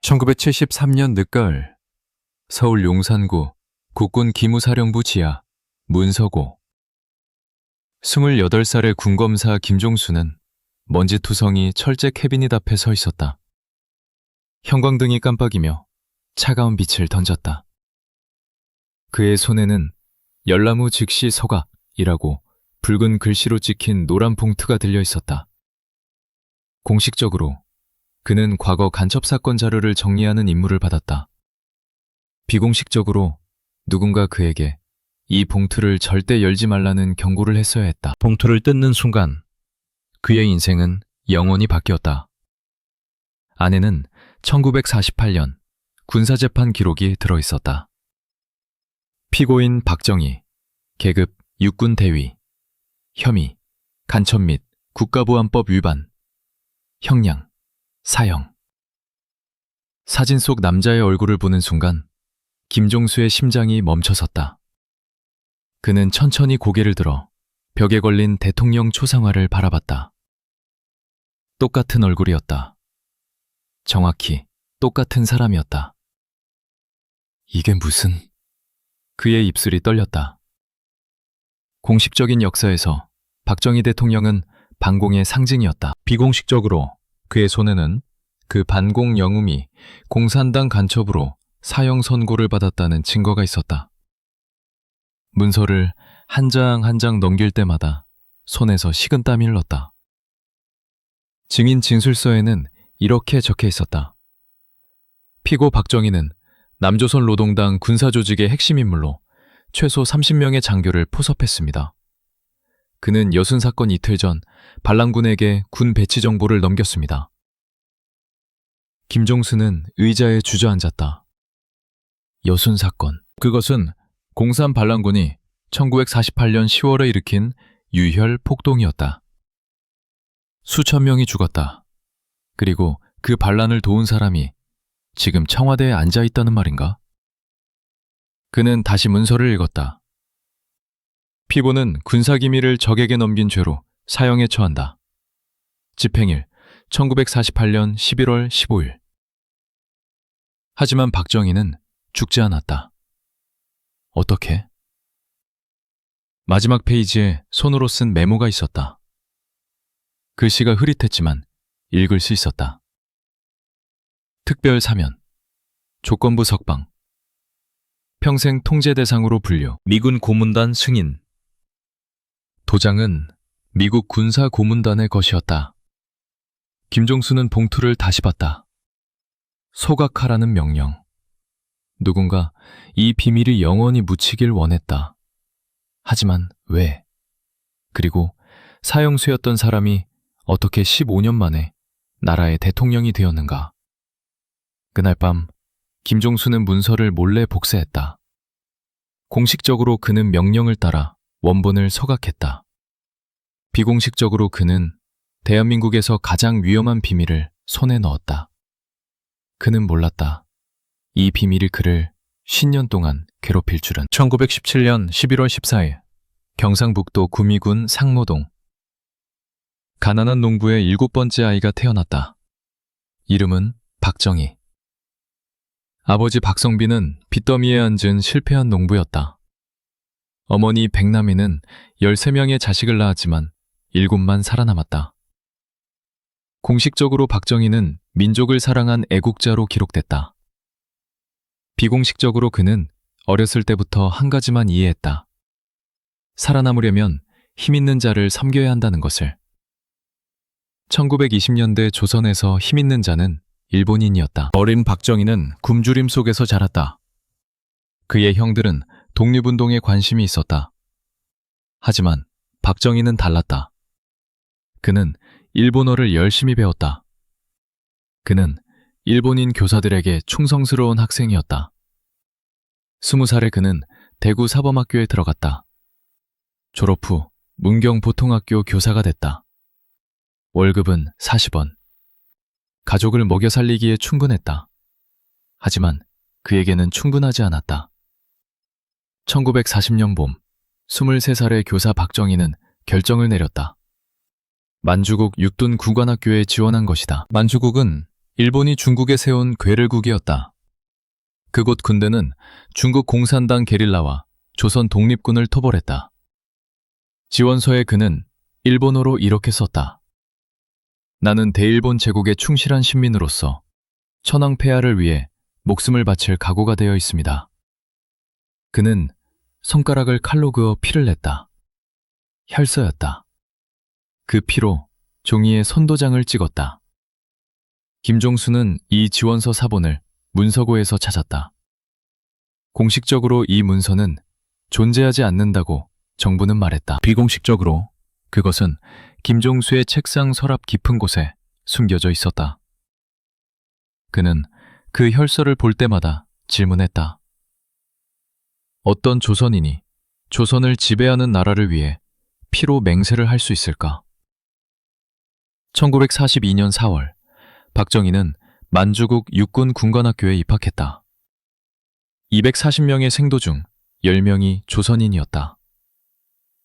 1973년 늦가을 서울 용산구 국군 기무사령부 지하 문서고. 28살의 군검사 김종수는 먼지투성이 철제 캐비닛 앞에 서 있었다. 형광등이 깜빡이며 차가운 빛을 던졌다. 그의 손에는 열나무 즉시 서각이라고 붉은 글씨로 찍힌 노란 봉투가 들려 있었다. 공식적으로 그는 과거 간첩사건 자료를 정리하는 임무를 받았다. 비공식적으로 누군가 그에게 이 봉투를 절대 열지 말라는 경고를 했어야 했다. 봉투를 뜯는 순간 그의 인생은 영원히 바뀌었다. 안에는 1948년 군사재판 기록이 들어있었다. 피고인 박정희, 계급 육군 대위, 혐의, 간첩 및 국가보안법 위반, 형량, 사형. 사진 속 남자의 얼굴을 보는 순간 김종수의 심장이 멈춰섰다. 그는 천천히 고개를 들어 벽에 걸린 대통령 초상화를 바라봤다. 똑같은 얼굴이었다. 정확히 똑같은 사람이었다. 이게 무슨... 그의 입술이 떨렸다. 공식적인 역사에서 박정희 대통령은 반공의 상징이었다. 비공식적으로 그의 손에는 그 반공 영웅이 공산당 간첩으로 사형 선고를 받았다는 증거가 있었다. 문서를 한 장 한 장 넘길 때마다 손에서 식은땀이 흘렀다. 증인 진술서에는 이렇게 적혀 있었다. 피고 박정희는 남조선 노동당 군사조직의 핵심 인물로 최소 30명의 장교를 포섭했습니다. 그는 여순 사건 이틀 전 반란군에게 군 배치 정보를 넘겼습니다. 김종수는 의자에 주저앉았다. 여순 사건. 그것은 공산 반란군이 1948년 10월에 일으킨 유혈 폭동이었다. 수천 명이 죽었다. 그리고 그 반란을 도운 사람이 지금 청와대에 앉아 있다는 말인가? 그는 다시 문서를 읽었다. 피고는 군사기밀을 적에게 넘긴 죄로 사형에 처한다. 집행일 1948년 11월 15일. 하지만 박정희는 죽지 않았다. 어떻게? 마지막 페이지에 손으로 쓴 메모가 있었다. 글씨가 흐릿했지만 읽을 수 있었다. 특별 사면, 조건부 석방, 평생 통제 대상으로 분류, 미군 고문단 승인. 도장은 미국 군사 고문단의 것이었다. 김종수는 봉투를 다시 봤다. 소각하라는 명령. 누군가 이 비밀이 영원히 묻히길 원했다. 하지만 왜? 그리고 사형수였던 사람이 어떻게 15년 만에 나라의 대통령이 되었는가? 그날 밤 김종수는 문서를 몰래 복사했다. 공식적으로 그는 명령을 따라 원본을 서각했다. 비공식적으로 그는 대한민국에서 가장 위험한 비밀을 손에 넣었다. 그는 몰랐다. 이 비밀이 그를 10년 동안 괴롭힐 줄은. 1917년 11월 14일 경상북도 구미군 상모동. 가난한 농부의 7번째 아이가 태어났다. 이름은 박정희. 아버지 박성빈은 빚더미에 앉은 실패한 농부였다. 어머니 백남이는 13명의 자식을 낳았지만 7만 살아남았다. 공식적으로 박정희는 민족을 사랑한 애국자로 기록됐다. 비공식적으로 그는 어렸을 때부터 한 가지만 이해했다. 살아남으려면 힘 있는 자를 섬겨야 한다는 것을. 1920년대 조선에서 힘 있는 자는 일본인이었다. 어린 박정희는 굶주림 속에서 자랐다. 그의 형들은 독립운동에 관심이 있었다. 하지만 박정희는 달랐다. 그는 일본어를 열심히 배웠다. 그는 일본인 교사들에게 충성스러운 학생이었다. 20살에 그는 대구 사범학교에 들어갔다. 졸업 후 문경보통학교 교사가 됐다. 월급은 40원. 가족을 먹여 살리기에 충분했다. 하지만 그에게는 충분하지 않았다. 1940년 봄 23살의 교사 박정희는 결정을 내렸다. 만주국 육둔 구관학교에 지원한 것이다. 만주국은 일본이 중국에 세운 괴뢰국이었다. 그곳 군대는 중국 공산당 게릴라와 조선 독립군을 토벌했다. 지원서에 그는 일본어로 이렇게 썼다. 나는 대일본 제국의 충실한 신민으로서 천황 폐하를 위해 목숨을 바칠 각오가 되어 있습니다. 그는 손가락을 칼로 그어 피를 냈다. 혈서였다. 그 피로 종이에 선도장을 찍었다. 김종수는 이 지원서 사본을 문서고에서 찾았다. 공식적으로 이 문서는 존재하지 않는다고 정부는 말했다. 비공식적으로 그것은 김종수의 책상 서랍 깊은 곳에 숨겨져 있었다. 그는 그 혈서를 볼 때마다 질문했다. 어떤 조선인이 조선을 지배하는 나라를 위해 피로 맹세를 할 수 있을까? 1942년 4월, 박정희는 만주국 육군 군관학교에 입학했다. 240명의 생도 중 10명이 조선인이었다.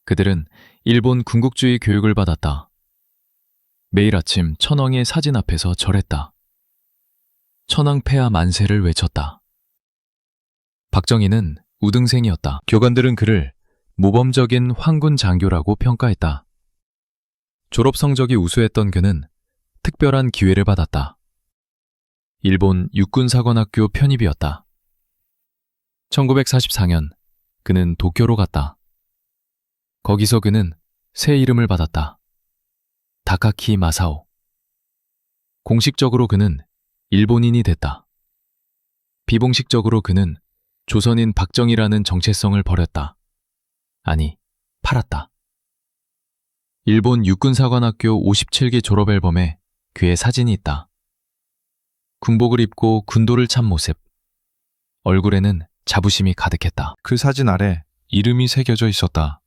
그들은 일본 군국주의 교육을 받았다. 매일 아침 천황의 사진 앞에서 절했다. 천황 폐하 만세를 외쳤다. 박정희는 우등생이었다. 교관들은 그를 모범적인 황군 장교라고 평가했다. 졸업 성적이 우수했던 그는 특별한 기회를 받았다. 일본 육군사관학교 편입이었다. 1944년 그는 도쿄로 갔다. 거기서 그는 새 이름을 받았다. 다카키 마사오. 공식적으로 그는 일본인이 됐다. 비공식적으로 그는 조선인 박정희라는 정체성을 버렸다. 아니, 팔았다. 일본 육군사관학교 57기 졸업 앨범에 그의 사진이 있다. 군복을 입고 군도를 찬 모습. 얼굴에는 자부심이 가득했다. 그 사진 아래 이름이 새겨져 있었다.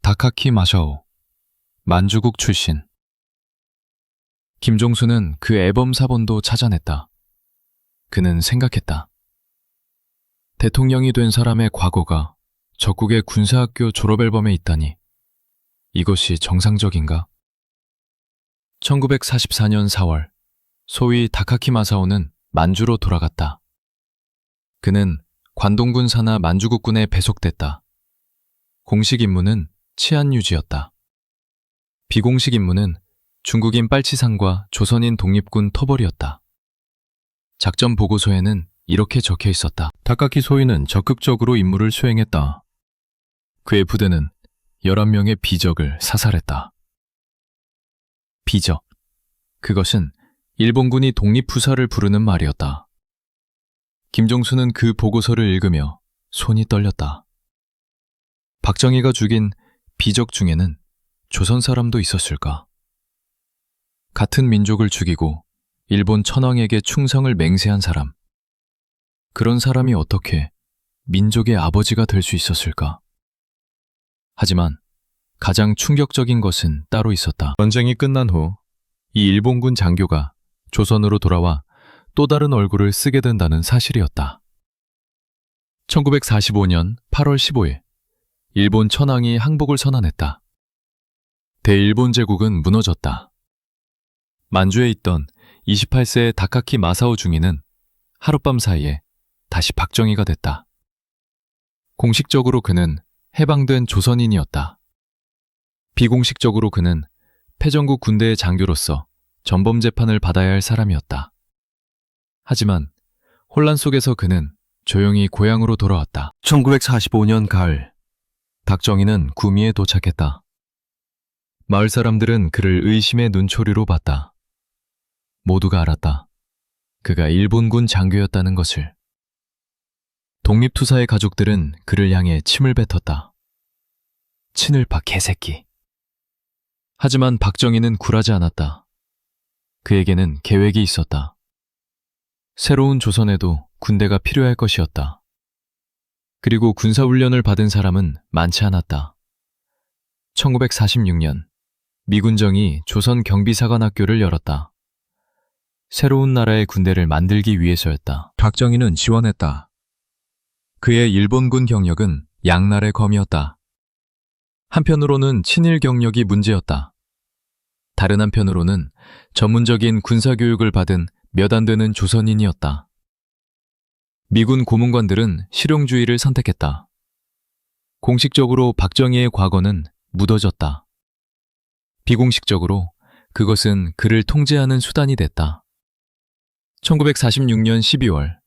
다카키 마샤오, 만주국 출신. 김종수는 그 앨범 사본도 찾아냈다. 그는 생각했다. 대통령이 된 사람의 과거가 적국의 군사학교 졸업 앨범에 있다니 이것이 정상적인가? 1944년 4월, 소위 다카키 마사오는 만주로 돌아갔다. 그는 관동군 산하 만주국군에 배속됐다. 공식 임무는 치안 유지였다. 비공식 임무는 중국인 빨치산과 조선인 독립군 토벌이었다. 작전 보고서에는 이렇게 적혀 있었다. 다카키 소위는 적극적으로 임무를 수행했다. 그의 부대는 11명의 비적을 사살했다. 비적. 그것은 일본군이 독립부사를 부르는 말이었다. 김종수는 그 보고서를 읽으며 손이 떨렸다. 박정희가 죽인 비적 중에는 조선 사람도 있었을까? 같은 민족을 죽이고 일본 천황에게 충성을 맹세한 사람. 그런 사람이 어떻게 민족의 아버지가 될 수 있었을까? 하지만 가장 충격적인 것은 따로 있었다. 전쟁이 끝난 후 이 일본군 장교가 조선으로 돌아와 또 다른 얼굴을 쓰게 된다는 사실이었다. 1945년 8월 15일, 일본 천황이 항복을 선언했다. 대일본 제국은 무너졌다. 만주에 있던 28세의 다카키 마사오 중위는 하룻밤 사이에 다시 박정희가 됐다. 공식적으로 그는 해방된 조선인이었다. 비공식적으로 그는 패전국 군대의 장교로서 전범 재판을 받아야 할 사람이었다. 하지만 혼란 속에서 그는 조용히 고향으로 돌아왔다. 1945년 가을, 박정희는 구미에 도착했다. 마을 사람들은 그를 의심의 눈초리로 봤다. 모두가 알았다. 그가 일본군 장교였다는 것을. 독립투사의 가족들은 그를 향해 침을 뱉었다. 친일파 개새끼. 하지만 박정희는 굴하지 않았다. 그에게는 계획이 있었다. 새로운 조선에도 군대가 필요할 것이었다. 그리고 군사훈련을 받은 사람은 많지 않았다. 1946년, 미군정이 조선 경비사관학교를 열었다. 새로운 나라의 군대를 만들기 위해서였다. 박정희는 지원했다. 그의 일본군 경력은 양날의 검이었다. 한편으로는 친일 경력이 문제였다. 다른 한편으로는 전문적인 군사교육을 받은 몇 안 되는 조선인이었다. 미군 고문관들은 실용주의를 선택했다. 공식적으로 박정희의 과거는 묻어졌다. 비공식적으로 그것은 그를 통제하는 수단이 됐다. 1946년 12월,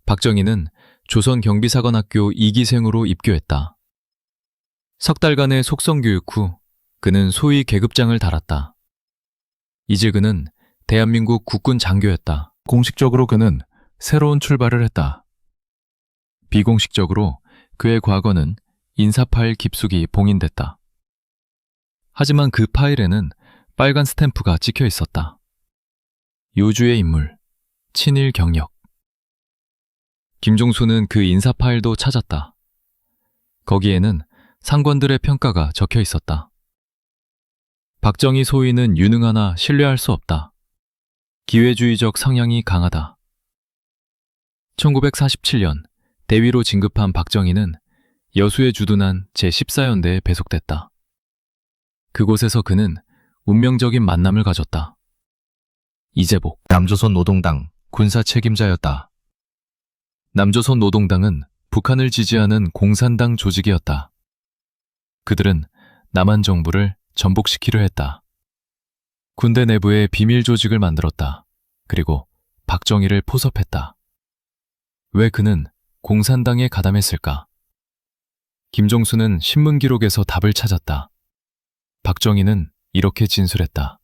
박정희는 조선경비사관학교 2기생으로 입교했다. 석 달간의 속성교육 후 그는 소위 계급장을 달았다. 이제 그는 대한민국 국군 장교였다. 공식적으로 그는 새로운 출발을 했다. 비공식적으로 그의 과거는 인사 파일 깊숙이 봉인됐다. 하지만 그 파일에는 빨간 스탬프가 찍혀 있었다. 요주의 인물, 친일 경력. 김종수는 그 인사 파일도 찾았다. 거기에는 상관들의 평가가 적혀 있었다. 박정희 소위는 유능하나 신뢰할 수 없다. 기회주의적 성향이 강하다. 1947년 대위로 진급한 박정희는 여수에 주둔한 제14연대에 배속됐다. 그곳에서 그는 운명적인 만남을 가졌다. 이재복, 남조선 노동당 군사 책임자였다. 남조선 노동당은 북한을 지지하는 공산당 조직이었다. 그들은 남한 정부를 전복시키려 했다. 군대 내부에 비밀 조직을 만들었다. 그리고 박정희를 포섭했다. 왜 그는 공산당에 가담했을까? 김종수는 신문 기록에서 답을 찾았다. 박정희는 이렇게 진술했다.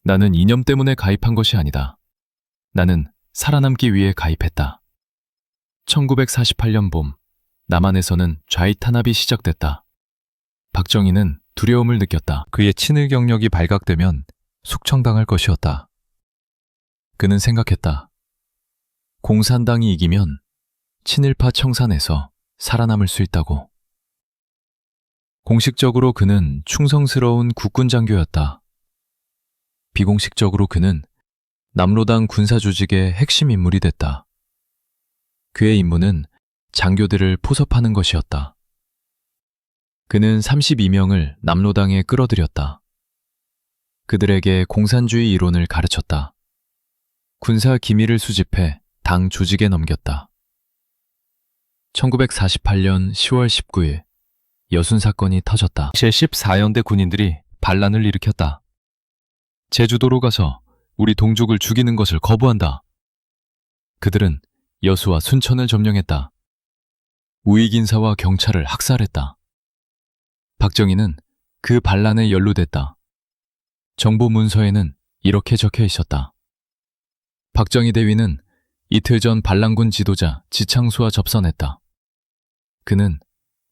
나는 이념 때문에 가입한 것이 아니다. 나는 살아남기 위해 가입했다. 1948년 봄, 남한에서는 좌익 탄압이 시작됐다. 박정희는 두려움을 느꼈다. 그의 친일 경력이 발각되면 숙청당할 것이었다. 그는 생각했다. 공산당이 이기면 친일파 청산에서 살아남을 수 있다고. 공식적으로 그는 충성스러운 국군 장교였다. 비공식적으로 그는 남로당 군사조직의 핵심 인물이 됐다. 그의 임무는 장교들을 포섭하는 것이었다. 그는 32명을 남로당에 끌어들였다. 그들에게 공산주의 이론을 가르쳤다. 군사 기밀을 수집해 당 조직에 넘겼다. 1948년 10월 19일 여순 사건이 터졌다. 제14연대 군인들이 반란을 일으켰다. 제주도로 가서 우리 동족을 죽이는 것을 거부한다. 그들은 여수와 순천을 점령했다. 우익인사와 경찰을 학살했다. 박정희는 그 반란에 연루됐다. 정보 문서에는 이렇게 적혀 있었다. 박정희 대위는 이틀 전 반란군 지도자 지창수와 접선했다. 그는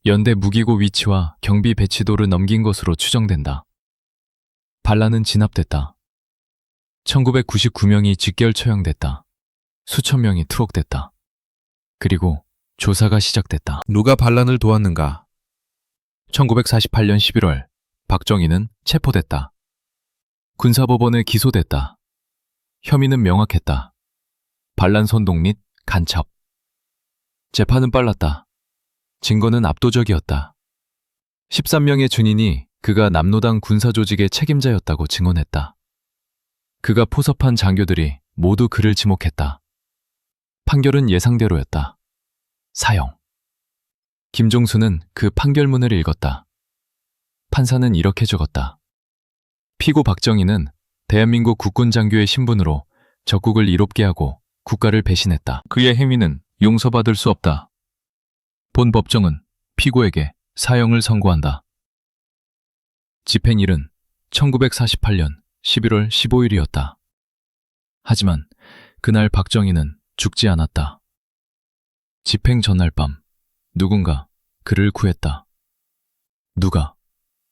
연대 무기고 위치와 경비 배치도를 넘긴 것으로 추정된다. 반란은 진압됐다. 1999명이 직결 처형됐다. 수천 명이 투옥됐다. 그리고 조사가 시작됐다. 누가 반란을 도왔는가? 1948년 11월 박정희는 체포됐다. 군사법원에 기소됐다. 혐의는 명확했다. 반란 선동 및 간첩. 재판은 빨랐다. 증거는 압도적이었다. 13명의 증인이 그가 남로당 군사조직의 책임자였다고 증언했다. 그가 포섭한 장교들이 모두 그를 지목했다. 판결은 예상대로였다. 사형. 김종수는 그 판결문을 읽었다. 판사는 이렇게 적었다. 피고 박정희는 대한민국 국군 장교의 신분으로 적국을 이롭게 하고 국가를 배신했다. 그의 행위는 용서받을 수 없다. 본 법정은 피고에게 사형을 선고한다. 집행일은 1948년 11월 15일이었다. 하지만 그날 박정희는 죽지 않았다. 집행 전날 밤 누군가 그를 구했다. 누가?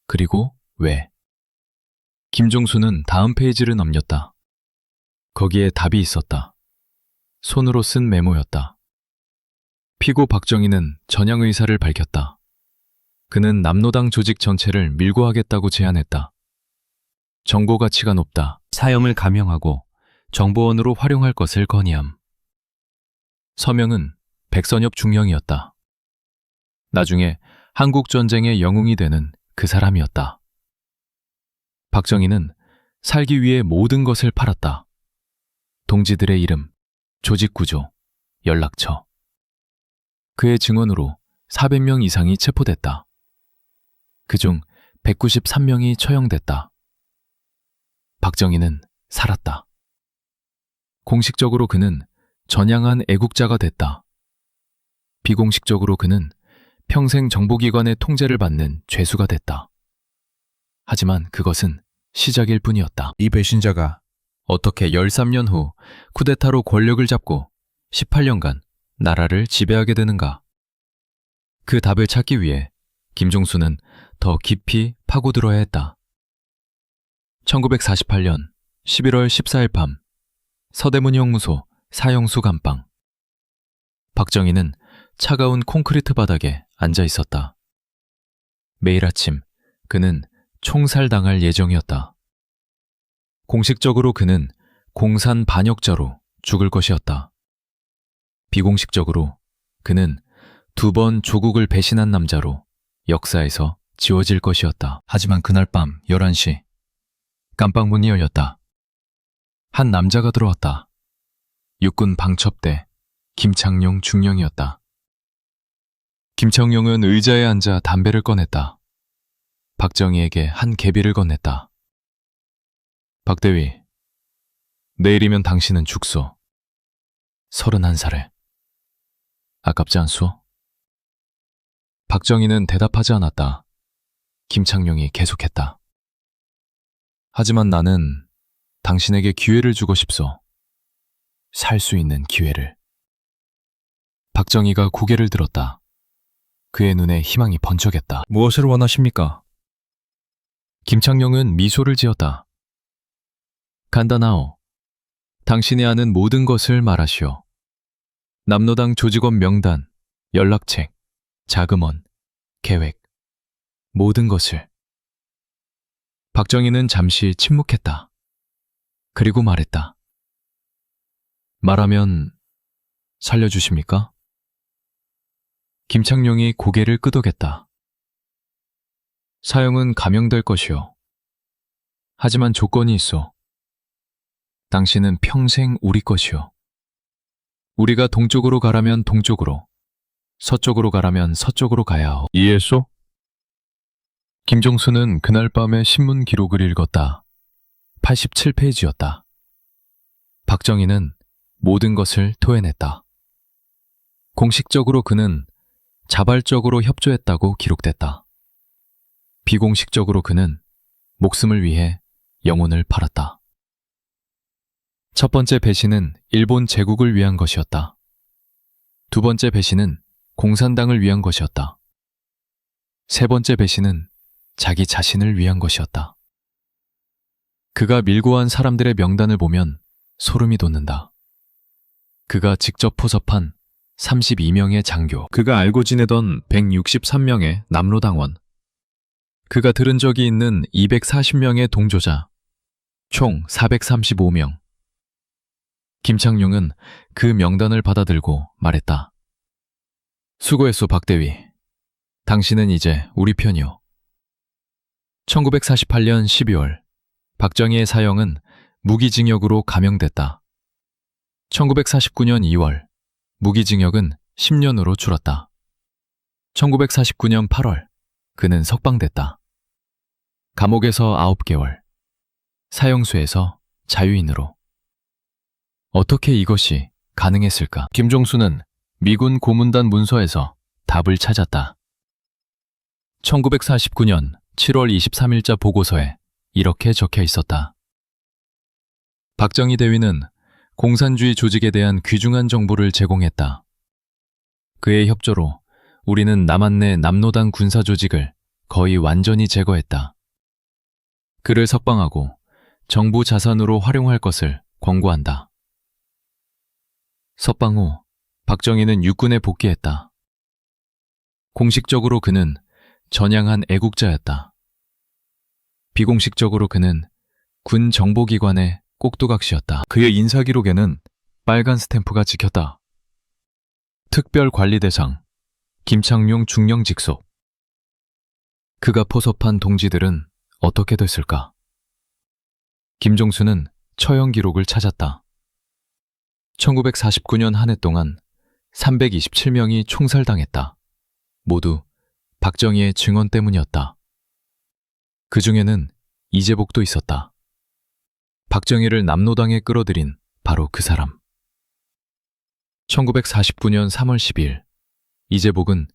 그리고 왜? 김종수는 다음 페이지를 넘겼다. 거기에 답이 있었다. 손으로 쓴 메모였다. 피고 박정희는 전향 의사를 밝혔다. 그는 남로당 조직 전체를 밀고 하겠다고 제안했다. 정보 가치가 높다. 사형을 감형하고 정보원으로 활용할 것을 건의함. 서명은 백선엽 중령이었다. 나중에 한국전쟁의 영웅이 되는 그 사람이었다. 박정희는 살기 위해 모든 것을 팔았다. 동지들의 이름, 조직구조, 연락처. 그의 증언으로 400명 이상이 체포됐다. 그중 193명이 처형됐다. 박정희는 살았다. 공식적으로 그는 전향한 애국자가 됐다. 비공식적으로 그는 평생 정보기관의 통제를 받는 죄수가 됐다. 하지만 그것은 시작일 뿐이었다. 이 배신자가 어떻게 13년 후 쿠데타로 권력을 잡고 18년간 나라를 지배하게 되는가? 그 답을 찾기 위해 김종수는 더 깊이 파고들어야 했다. 1948년 11월 14일 밤 서대문 형무소 사형수 감방. 박정희는 차가운 콘크리트 바닥에 앉아 있었다. 매일 아침 그는 총살당할 예정이었다. 공식적으로 그는 공산 반역자로 죽을 것이었다. 비공식적으로 그는 2번 조국을 배신한 남자로 역사에서 지워질 것이었다. 하지만 그날 밤 11시 깜빡문이 열렸다. 한 남자가 들어왔다. 육군 방첩대 김창룡 중령이었다. 김창룡은 의자에 앉아 담배를 꺼냈다. 박정희에게 한 개비를 건넸다. 박대위, 내일이면 당신은 죽소. 31살에. 아깝지 않소? 박정희는 대답하지 않았다. 김창룡이 계속했다. 하지만 나는 당신에게 기회를 주고 싶소. 살 수 있는 기회를. 박정희가 고개를 들었다. 그의 눈에 희망이 번쩍했다. 무엇을 원하십니까? 김창룡은 미소를 지었다. 간단하오. 당신이 아는 모든 것을 말하시오. 남로당 조직원 명단, 연락책, 자금원, 계획, 모든 것을. 박정희는 잠시 침묵했다. 그리고 말했다. 말하면 살려주십니까? 김창룡이 고개를 끄덕였다. 사형은 감형될 것이오. 하지만 조건이 있어. 당신은 평생 우리 것이오. 우리가 동쪽으로 가라면 동쪽으로, 서쪽으로 가라면 서쪽으로 가야 하오. 이해했소? 김종수는 그날 밤에 신문 기록을 읽었다. 87페이지였다. 박정희는 모든 것을 토해냈다. 공식적으로 그는 자발적으로 협조했다고 기록됐다. 비공식적으로 그는 목숨을 위해 영혼을 팔았다. 첫 번째 배신은 일본 제국을 위한 것이었다. 두 번째 배신은 공산당을 위한 것이었다. 세 번째 배신은 자기 자신을 위한 것이었다. 그가 밀고 한 사람들의 명단을 보면 소름이 돋는다. 그가 직접 포섭한 32명의 장교, 그가 알고 지내던 163명의 남로당원, 그가 들은 적이 있는 240명의 동조자, 총 435명. 김창룡은 그 명단을 받아들고 말했다. 수고했소, 박대위. 당신은 이제 우리 편이오. 1948년 12월, 박정희의 사형은 무기징역으로 감형됐다. 1949년 2월, 무기징역은 10년으로 줄었다. 1949년 8월, 그는 석방됐다. 감옥에서 9개월, 사형수에서 자유인으로. 어떻게 이것이 가능했을까? 김종수는 미군 고문단 문서에서 답을 찾았다. 1949년 7월 23일자 보고서에 이렇게 적혀 있었다. 박정희 대위는 공산주의 조직에 대한 귀중한 정보를 제공했다. 그의 협조로 우리는 남한 내 남로당 군사 조직을 거의 완전히 제거했다. 그를 석방하고 정부 자산으로 활용할 것을 권고한다. 석방 후 박정희는 육군에 복귀했다. 공식적으로 그는 전향한 애국자였다. 비공식적으로 그는 군 정보기관의 꼭두각시였다. 그의 인사기록에는 빨간 스탬프가 찍혔다. 특별관리대상 김창룡 중령 직속. 그가 포섭한 동지들은 어떻게 됐을까? 김종수는 처형 기록을 찾았다. 1949년 한 해 동안 327명이 총살당했다. 모두 박정희의 증언 때문이었다. 그 중에는 이재복도 있었다. 박정희를 남로당에 끌어들인 바로 그 사람. 1949년 3월 10일, 이재복은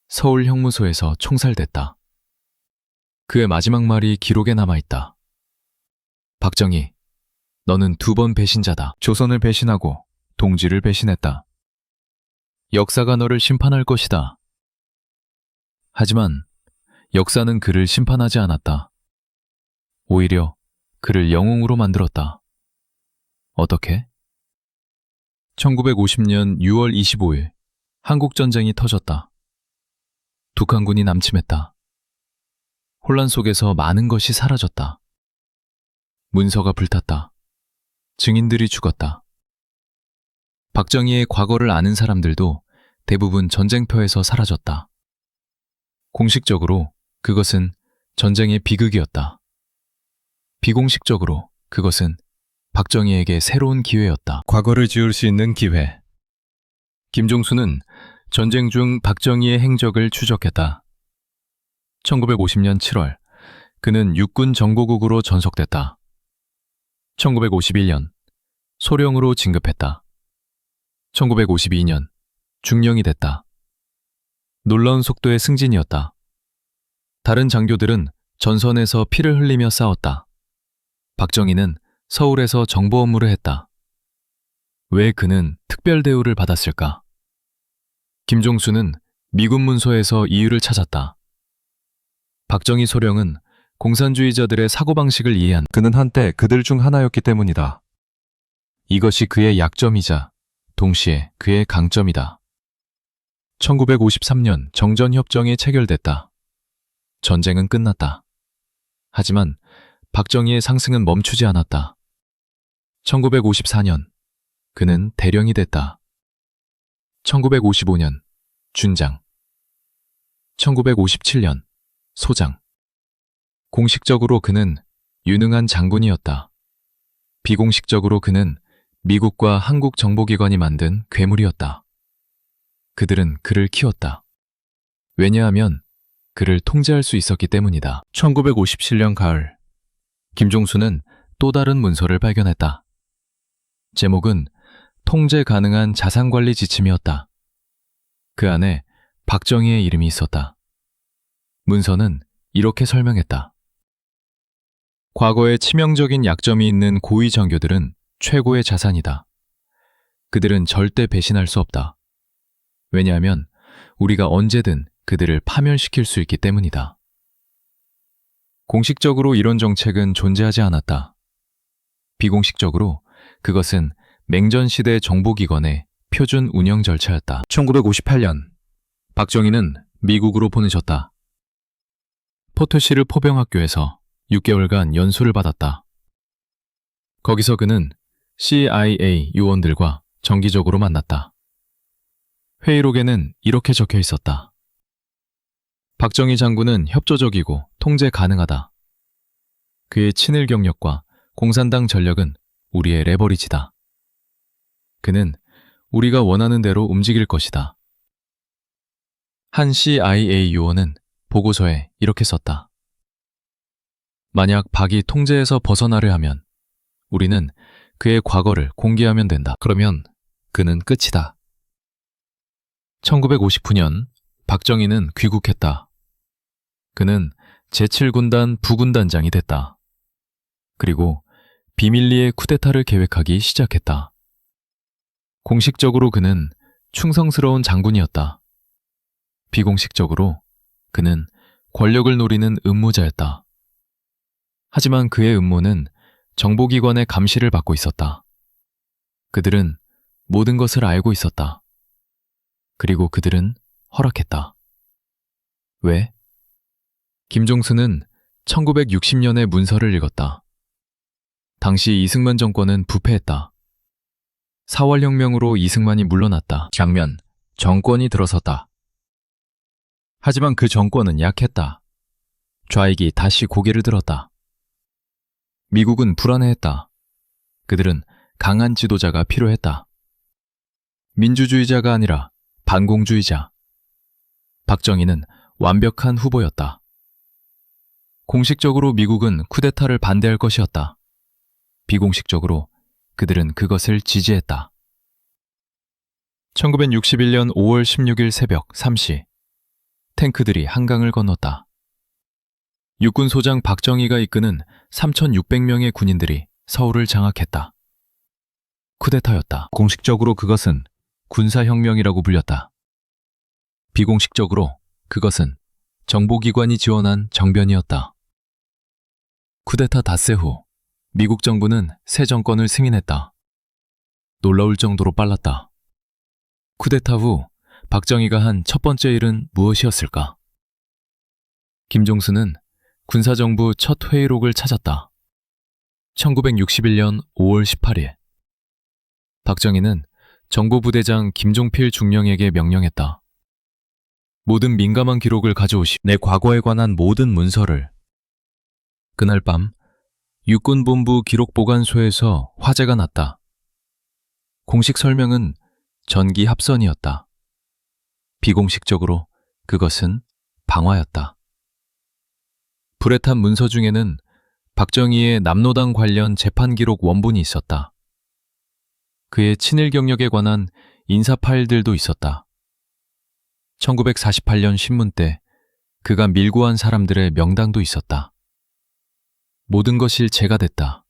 서울 형무소에서 총살됐다. 그의 마지막 말이 기록에 남아있다. 박정희, 너는 2번 배신자다. 조선을 배신하고 동지를 배신했다. 역사가 너를 심판할 것이다. 하지만 역사는 그를 심판하지 않았다. 오히려 그를 영웅으로 만들었다. 어떻게? 1950년 6월 25일, 한국전쟁이 터졌다. 북한군이 남침했다. 혼란 속에서 많은 것이 사라졌다. 문서가 불탔다. 증인들이 죽었다. 박정희의 과거를 아는 사람들도 대부분 전쟁터에서 사라졌다. 공식적으로 그것은 전쟁의 비극이었다. 비공식적으로 그것은 박정희에게 새로운 기회였다. 과거를 지울 수 있는 기회. 김종수는 전쟁 중 박정희의 행적을 추적했다. 1950년 7월, 그는 육군 정보국으로 전속됐다. 1951년, 소령으로 진급했다. 1952년, 중령이 됐다. 놀라운 속도의 승진이었다. 다른 장교들은 전선에서 피를 흘리며 싸웠다. 박정희는 서울에서 정보 업무를 했다. 왜 그는 특별 대우를 받았을까? 김종수는 미군 문서에서 이유를 찾았다. 박정희 소령은 공산주의자들의 사고방식을 이해한 그는 한때 그들 중 하나였기 때문이다. 이것이 그의 약점이자 동시에 그의 강점이다. 1953년 정전협정이 체결됐다. 전쟁은 끝났다. 하지만 박정희의 상승은 멈추지 않았다. 1954년 그는 대령이 됐다. 1955년 준장, 1957년 소장. 공식적으로 그는 유능한 장군이었다. 비공식적으로 그는 미국과 한국 정보기관이 만든 괴물이었다. 그들은 그를 키웠다. 왜냐하면 그를 통제할 수 있었기 때문이다. 1957년 가을, 김종수는 또 다른 문서를 발견했다. 제목은 통제 가능한 자산관리 지침이었다. 그 안에 박정희의 이름이 있었다. 문서는 이렇게 설명했다. 과거에 치명적인 약점이 있는 고위 정교들은 최고의 자산이다. 그들은 절대 배신할 수 없다. 왜냐하면 우리가 언제든 그들을 파멸시킬 수 있기 때문이다. 공식적으로 이런 정책은 존재하지 않았다. 비공식적으로 그것은 맹전시대 정보기관의 표준 운영 절차였다. 1958년, 박정희는 미국으로 보내졌다. 포토시르 포병학교에서 6개월간 연수를 받았다. 거기서 그는 CIA 요원들과 정기적으로 만났다. 회의록에는 이렇게 적혀 있었다. 박정희 장군은 협조적이고 통제 가능하다. 그의 친일 경력과 공산당 전력은 우리의 레버리지다. 그는 우리가 원하는 대로 움직일 것이다. 한 CIA 요원은 보고서에 이렇게 썼다. 만약 박이 통제에서 벗어나려 하면 우리는 그의 과거를 공개하면 된다. 그러면 그는 끝이다. 1959년 박정희는 귀국했다. 그는 제7군단 부군단장이 됐다. 그리고 비밀리에 쿠데타를 계획하기 시작했다. 공식적으로 그는 충성스러운 장군이었다. 비공식적으로 그는 권력을 노리는 음모자였다. 하지만 그의 음모는 정보기관의 감시를 받고 있었다. 그들은 모든 것을 알고 있었다. 그리고 그들은 허락했다. 왜? 김종수는 1960년의 문서를 읽었다. 당시 이승만 정권은 부패했다. 4월 혁명으로 이승만이 물러났다. 장면, 정권이 들어섰다. 하지만 그 정권은 약했다. 좌익이 다시 고개를 들었다. 미국은 불안해했다. 그들은 강한 지도자가 필요했다. 민주주의자가 아니라 반공주의자. 박정희는 완벽한 후보였다. 공식적으로 미국은 쿠데타를 반대할 것이었다. 비공식적으로 그들은 그것을 지지했다. 1961년 5월 16일 새벽 3시, 탱크들이 한강을 건넜다. 육군소장 박정희가 이끄는 3,600명의 군인들이 서울을 장악했다. 쿠데타였다. 공식적으로 그것은 군사혁명이라고 불렸다. 비공식적으로 그것은 정보기관이 지원한 정변이었다. 쿠데타 닷새 후 미국 정부는 새 정권을 승인했다. 놀라울 정도로 빨랐다. 쿠데타 후 박정희가 한 첫 번째 일은 무엇이었을까? 김종수는 군사정부 첫 회의록을 찾았다. 1961년 5월 18일. 박정희는 정보부대장 김종필 중령에게 명령했다. 모든 민감한 기록을 가져오시. 내 과거에 관한 모든 문서를. 그날 밤 육군본부 기록보관소에서 화재가 났다. 공식 설명은 전기 합선이었다. 비공식적으로 그것은 방화였다. 불에 탄 문서 중에는 박정희의 남로당 관련 재판 기록 원본이 있었다. 그의 친일 경력에 관한 인사 파일들도 있었다. 1948년 신문 때 그가 밀고 한 사람들의 명단도 있었다. 모든 것이 일체가 됐다.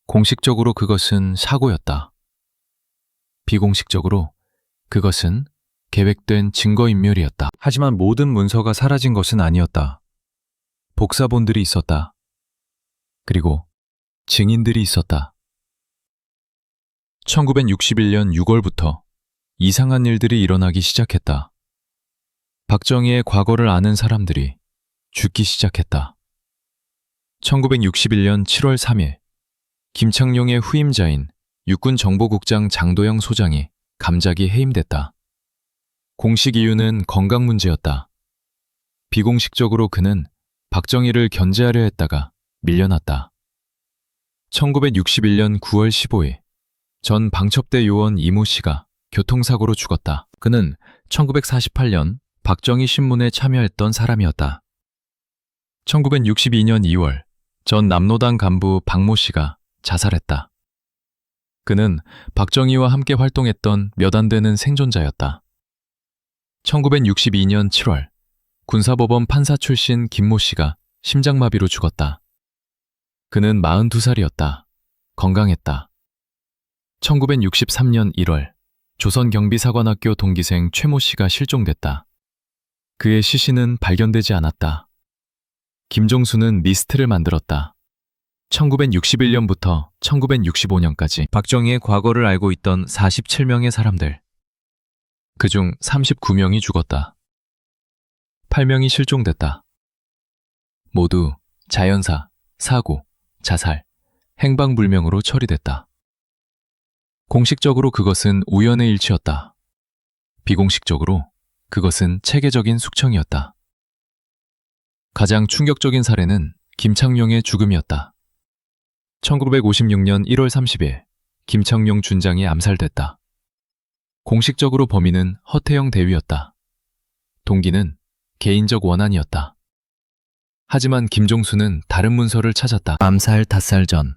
공식적으로 그것은 사고였다. 비공식적으로 그것은 계획된 증거인멸이었다. 하지만 모든 문서가 사라진 것은 아니었다. 복사본들이 있었다. 그리고 증인들이 있었다. 1961년 6월부터 이상한 일들이 일어나기 시작했다. 박정희의 과거를 아는 사람들이 죽기 시작했다. 1961년 7월 3일, 김창룡의 후임자인 육군정보국장 장도영 소장이 갑자기 해임됐다. 공식 이유는 건강 문제였다. 비공식적으로 그는 박정희를 견제하려 했다가 밀려났다. 1961년 9월 15일, 전 방첩대 요원 이모 씨가 교통사고로 죽었다. 그는 1948년 박정희 신문에 참여했던 사람이었다. 1962년 2월, 전 남로당 간부 박모 씨가 자살했다. 그는 박정희와 함께 활동했던 몇 안 되는 생존자였다. 1962년 7월, 군사법원 판사 출신 김모 씨가 심장마비로 죽었다. 그는 42살이었다. 건강했다. 1963년 1월, 조선경비사관학교 동기생 최모 씨가 실종됐다. 그의 시신은 발견되지 않았다. 김종수는 리스트를 만들었다. 1961년부터 1965년까지 박정희의 과거를 알고 있던 47명의 사람들. 그중 39명이 죽었다. 8명이 실종됐다. 모두 자연사, 사고, 자살, 행방불명으로 처리됐다. 공식적으로 그것은 우연의 일치였다. 비공식적으로 그것은 체계적인 숙청이었다. 가장 충격적인 사례는 김창룡의 죽음이었다. 1956년 1월 30일, 김창룡 준장이 암살됐다. 공식적으로 범인은 허태영 대위였다. 동기는 개인적 원한이었다. 하지만 김종수는 다른 문서를 찾았다. 암살 닷살 전,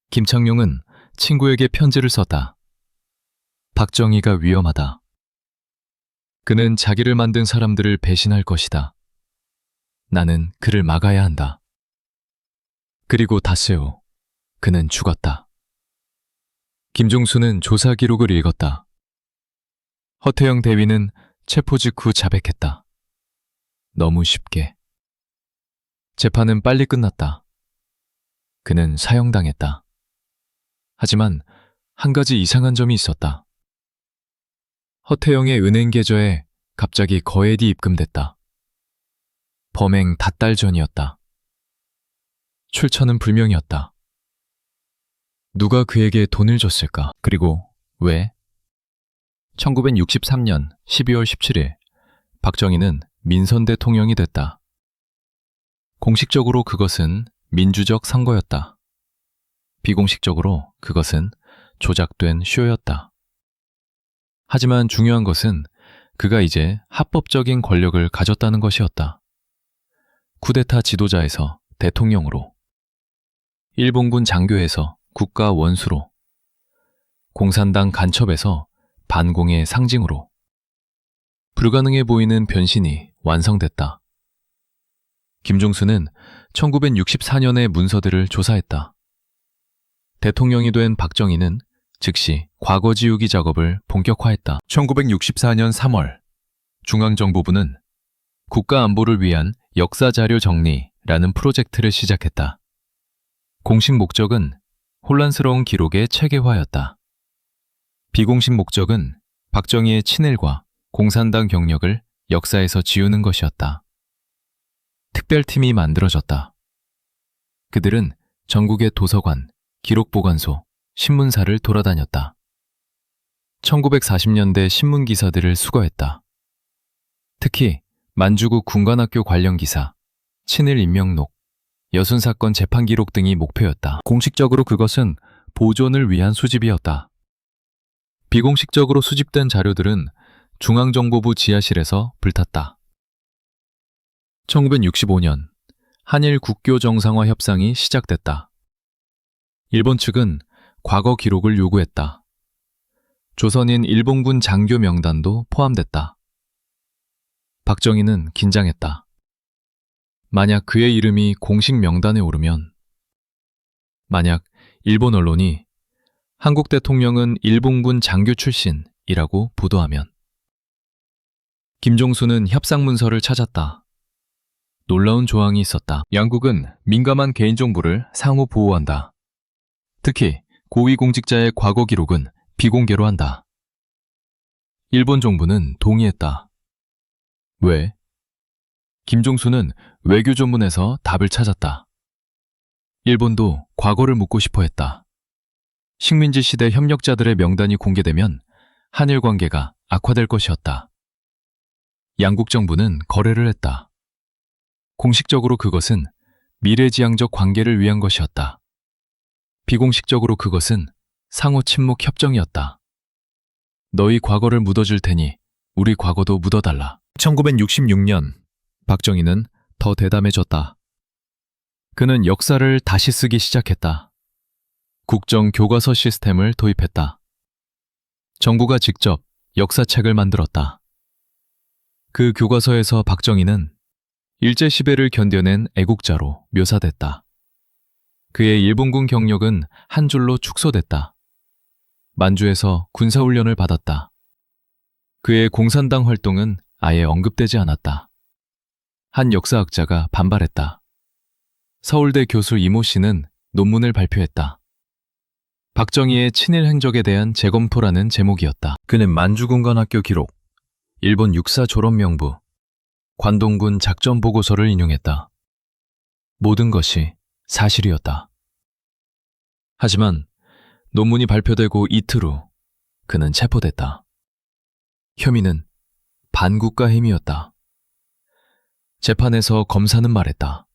김창룡은 친구에게 편지를 썼다. 박정희가 위험하다. 그는 자기를 만든 사람들을 배신할 것이다. 나는 그를 막아야 한다. 그리고 닷새 후 그는 죽었다. 김종수는 조사 기록을 읽었다. 허태영 대위는 체포 직후 자백했다. 너무 쉽게. 재판은 빨리 끝났다. 그는 사형당했다. 하지만 한 가지 이상한 점이 있었다. 허태영의 은행 계좌에 갑자기 거액이 입금됐다. 범행 닷달 전이었다. 출처는 불명이었다. 누가 그에게 돈을 줬을까? 그리고 왜? 1963년 12월 17일, 박정희는 민선 대통령이 됐다. 공식적으로 그것은 민주적 선거였다. 비공식적으로 그것은 조작된 쇼였다. 하지만 중요한 것은 그가 이제 합법적인 권력을 가졌다는 것이었다. 쿠데타 지도자에서 대통령으로, 일본군 장교에서 국가 원수로, 공산당 간첩에서 반공의 상징으로 불가능해 보이는 변신이 완성됐다. 김종수는 1964년의 문서들을 조사했다. 대통령이 된 박정희는 즉시 과거 지우기 작업을 본격화했다. 1964년 3월, 중앙정보부는 국가 안보를 위한 역사자료 정리라는 프로젝트를 시작했다. 공식 목적은 혼란스러운 기록의 체계화였다. 비공식 목적은 박정희의 친일과 공산당 경력을 역사에서 지우는 것이었다. 특별팀이 만들어졌다. 그들은 전국의 도서관, 기록보관소, 신문사를 돌아다녔다. 1940년대 신문기사들을 수거했다. 특히 만주구 군관학교 관련 기사, 친일 인명록, 여순사건 재판 기록 등이 목표였다. 공식적으로 그것은 보존을 위한 수집이었다. 비공식적으로 수집된 자료들은 중앙정보부 지하실에서 불탔다. 1965년 한일 국교 정상화 협상이 시작됐다. 일본 측은 과거 기록을 요구했다. 조선인 일본군 장교 명단도 포함됐다. 박정희는 긴장했다. 만약 그의 이름이 공식 명단에 오르면, 만약 일본 언론이 한국 대통령은 일본군 장교 출신이라고 보도하면. 김종수는 협상 문서를 찾았다. 놀라운 조항이 있었다. 양국은 민감한 개인정보를 상호 보호한다. 특히 고위공직자의 과거 기록은 비공개로 한다. 일본 정부는 동의했다. 왜? 김종수는 외교 전문에서 답을 찾았다. 일본도 과거를 묻고 싶어 했다. 식민지 시대 협력자들의 명단이 공개되면 한일 관계가 악화될 것이었다. 양국 정부는 거래를 했다. 공식적으로 그것은 미래지향적 관계를 위한 것이었다. 비공식적으로 그것은 상호 침묵 협정이었다. 너희 과거를 묻어줄 테니 우리 과거도 묻어달라. 1966년 박정희는 더 대담해졌다. 그는 역사를 다시 쓰기 시작했다. 국정교과서 시스템을 도입했다. 정부가 직접 역사책을 만들었다. 그 교과서에서 박정희는 일제 시배를 견뎌낸 애국자로 묘사됐다. 그의 일본군 경력은 한 줄로 축소됐다. 만주에서 군사훈련을 받았다. 그의 공산당 활동은 아예 언급되지 않았다. 한 역사학자가 반발했다. 서울대 교수 이모 씨는 논문을 발표했다. 박정희의 친일 행적에 대한 재검토라는 제목이었다. 그는 만주군관학교 기록, 일본 육사 졸업명부, 관동군 작전보고서를 인용했다. 모든 것이 사실이었다. 하지만 논문이 발표되고 이틀 후 그는 체포됐다. 혐의는 반국가 행위였다. 재판에서 검사는 말했다.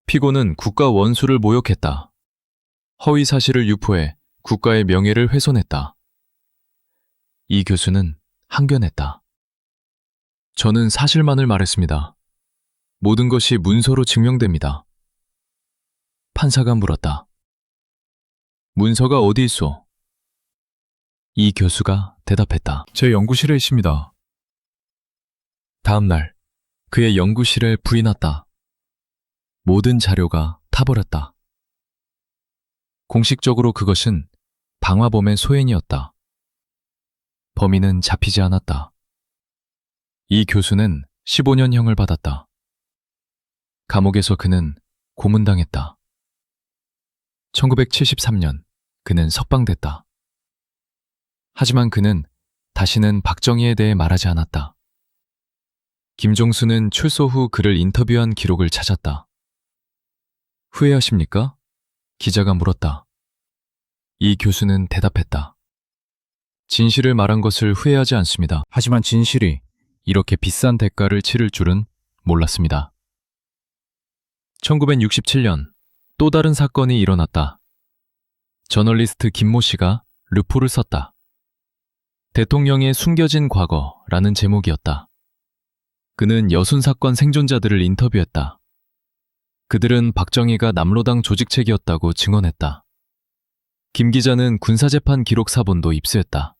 피고는 국가 원수를 모욕했다. 허위 사실을 유포해 국가의 명예를 훼손했다. 이 교수는 항변했다. 저는 사실만을 말했습니다. 모든 것이 문서로 증명됩니다. 판사가 물었다. 문서가 어디 있소? 이 교수가 대답했다. 제 연구실에 있습니다. 다음 날 그의 연구실에 불이 났다. 모든 자료가 타버렸다. 공식적으로 그것은 방화범의 소행이었다. 범인은 잡히지 않았다. 이 교수는 15년형을 받았다. 감옥에서 그는 고문당했다. 1973년 그는 석방됐다. 하지만 그는 다시는 박정희에 대해 말하지 않았다. 김종수는 출소 후 그를 인터뷰한 기록을 찾았다. 후회하십니까? 기자가 물었다. 이 교수는 대답했다. 진실을 말한 것을 후회하지 않습니다. 하지만 진실이 이렇게 비싼 대가를 치를 줄은 몰랐습니다. 1967년 또 다른 사건이 일어났다. 저널리스트 김모 씨가 르포를 썼다. 대통령의 숨겨진 과거라는 제목이었다. 그는 여순 사건 생존자들을 인터뷰했다. 그들은 박정희가 남로당 조직책이었다고 증언했다. 김 기자는 군사재판 기록 사본도 입수했다.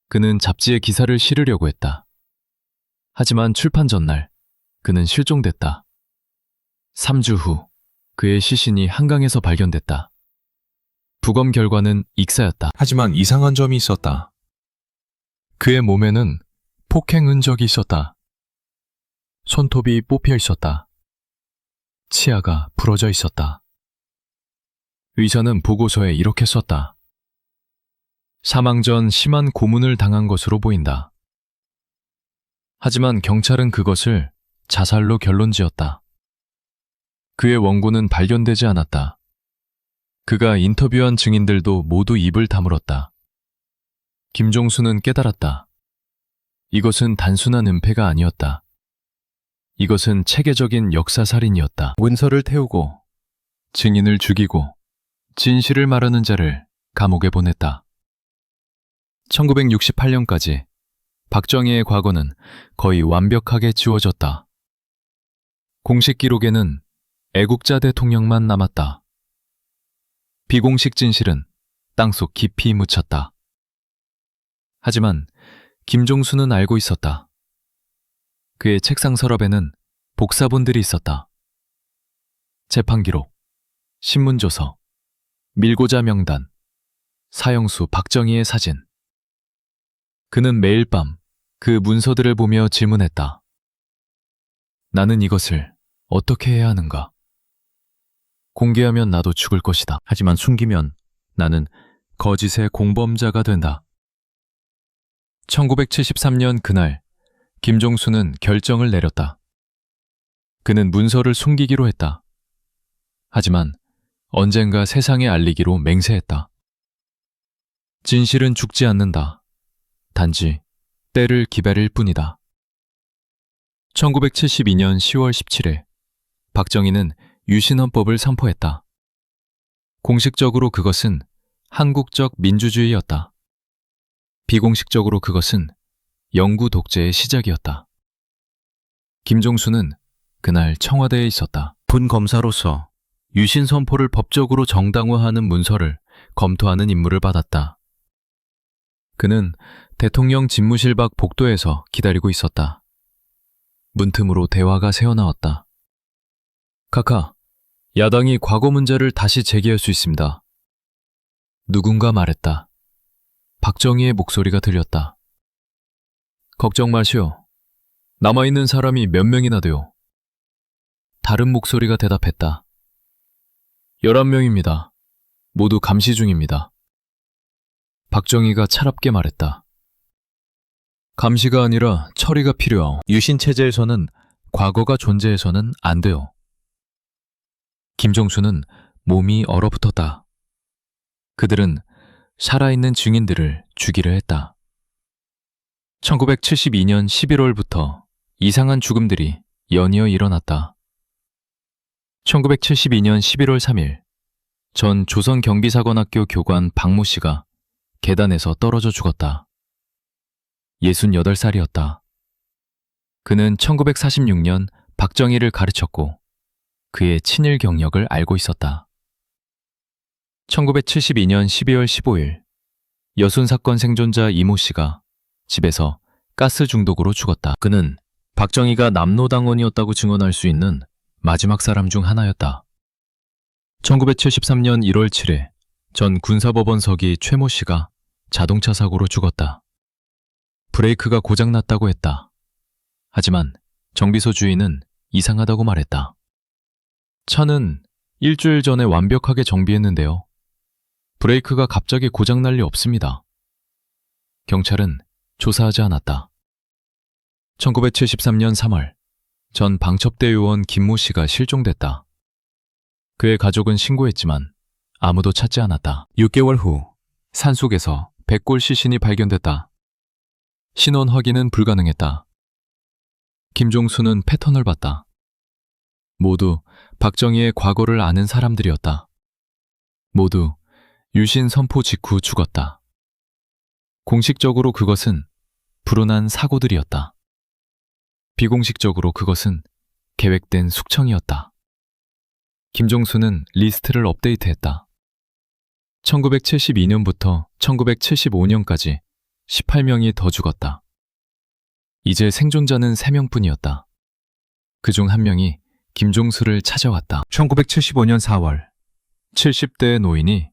그는 잡지에 기사를 실으려고 했다. 하지만 출판 전날 그는 실종됐다. 3주 후 그의 시신이 한강에서 발견됐다. 부검 결과는 익사였다. 하지만 이상한 점이 있었다. 그의 몸에는 폭행 흔적이 있었다. 손톱이 뽑혀 있었다. 치아가 부러져 있었다. 의사는 보고서에 이렇게 썼다. 사망 전 심한 고문을 당한 것으로 보인다. 하지만 경찰은 그것을 자살로 결론지었다. 그의 원고는 발견되지 않았다. 그가 인터뷰한 증인들도 모두 입을 다물었다. 김종수는 깨달았다. 이것은 단순한 은폐가 아니었다. 이것은 체계적인 역사살인이었다. 문서를 태우고 증인을 죽이고 진실을 말하는 자를 감옥에 보냈다. 1968년까지 박정희의 과거는 거의 완벽하게 지워졌다. 공식 기록에는 애국자 대통령만 남았다. 비공식 진실은 땅속 깊이 묻혔다. 하지만 김종수는 알고 있었다. 그의 책상 서랍에는 복사본들이 있었다. 재판기록, 신문조서, 밀고자 명단, 사형수 박정희의 사진. 그는 매일 밤 그 문서들을 보며 질문했다. 나는 이것을 어떻게 해야 하는가? 공개하면 나도 죽을 것이다. 하지만 숨기면 나는 거짓의 공범자가 된다. 1973년 그날 김종수는 결정을 내렸다. 그는 문서를 숨기기로 했다. 하지만 언젠가 세상에 알리기로 맹세했다. 진실은 죽지 않는다. 단지 때를 기다릴 뿐이다. 1972년 10월 17일 박정희는 유신헌법을 선포했다. 공식적으로 그것은 한국적 민주주의였다. 비공식적으로 그것은 영구 독재의 시작이었다. 김종수는 그날 청와대에 있었다. 군 검사로서 유신 선포를 법적으로 정당화하는 문서를 검토하는 임무를 받았다. 그는 대통령 집무실 밖 복도에서 기다리고 있었다. 문틈으로 대화가 새어나왔다. 카카, 야당이 과거 문제를 다시 제기할 수 있습니다. 누군가 말했다. 박정희의 목소리가 들렸다. 걱정 마시오. 남아있는 사람이 몇 명이나 돼요. 다른 목소리가 대답했다. 11명입니다. 모두 감시 중입니다. 박정희가 차갑게 말했다. 감시가 아니라 처리가 필요하오. 유신체제에서는 과거가 존재해서는 안 돼요. 김종수는 몸이 얼어붙었다. 그들은 살아있는 증인들을 죽이려 했다. 1972년 11월부터 이상한 죽음들이 연이어 일어났다. 1972년 11월 3일 전 조선경비사관학교 교관 박모 씨가 계단에서 떨어져 죽었다. 68살이었다. 그는 1946년 박정희를 가르쳤고 그의 친일 경력을 알고 있었다. 1972년 12월 15일 여순 사건 생존자 이모 씨가 집에서 가스 중독으로 죽었다. 그는 박정희가 남로당원이었다고 증언할 수 있는 마지막 사람 중 하나였다. 1973년 1월 7일 전 군사법원 서기 최모 씨가 자동차 사고로 죽었다. 브레이크가 고장났다고 했다. 하지만 정비소 주인은 이상하다고 말했다. 차는 일주일 전에 완벽하게 정비했는데요. 브레이크가 갑자기 고장날 리 없습니다. 경찰은 조사하지 않았다. 1973년 3월 전 방첩대 요원 김모 씨가 실종됐다. 그의 가족은 신고했지만 아무도 찾지 않았다. 6개월 후 산속에서 백골 시신이 발견됐다. 신원 확인은 불가능했다. 김종수는 패턴을 봤다. 모두 박정희의 과거를 아는 사람들이었다. 모두 유신 선포 직후 죽었다. 공식적으로 그것은 불운한 사고들이었다. 비공식적으로 그것은 계획된 숙청이었다. 김종수는 리스트를 업데이트했다. 1972년부터 1975년까지 18명이 더 죽었다. 이제 생존자는 3명뿐이었다. 그중 한 명이 김종수를 찾아왔다. 1975년 4월 70대의 노인이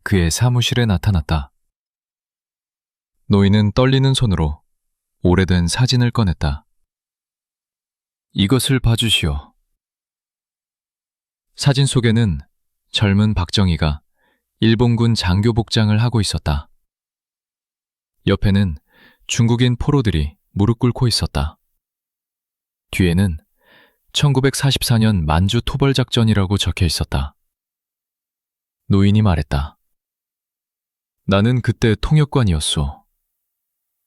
그의 사무실에 나타났다. 노인은 떨리는 손으로 오래된 사진을 꺼냈다. 이것을 봐주시오. 사진 속에는 젊은 박정희가 일본군 장교 복장을 하고 있었다. 옆에는 중국인 포로들이 무릎 꿇고 있었다. 뒤에는 1944년 만주 토벌작전이라고 적혀 있었다. 노인이 말했다. 나는 그때 통역관이었소.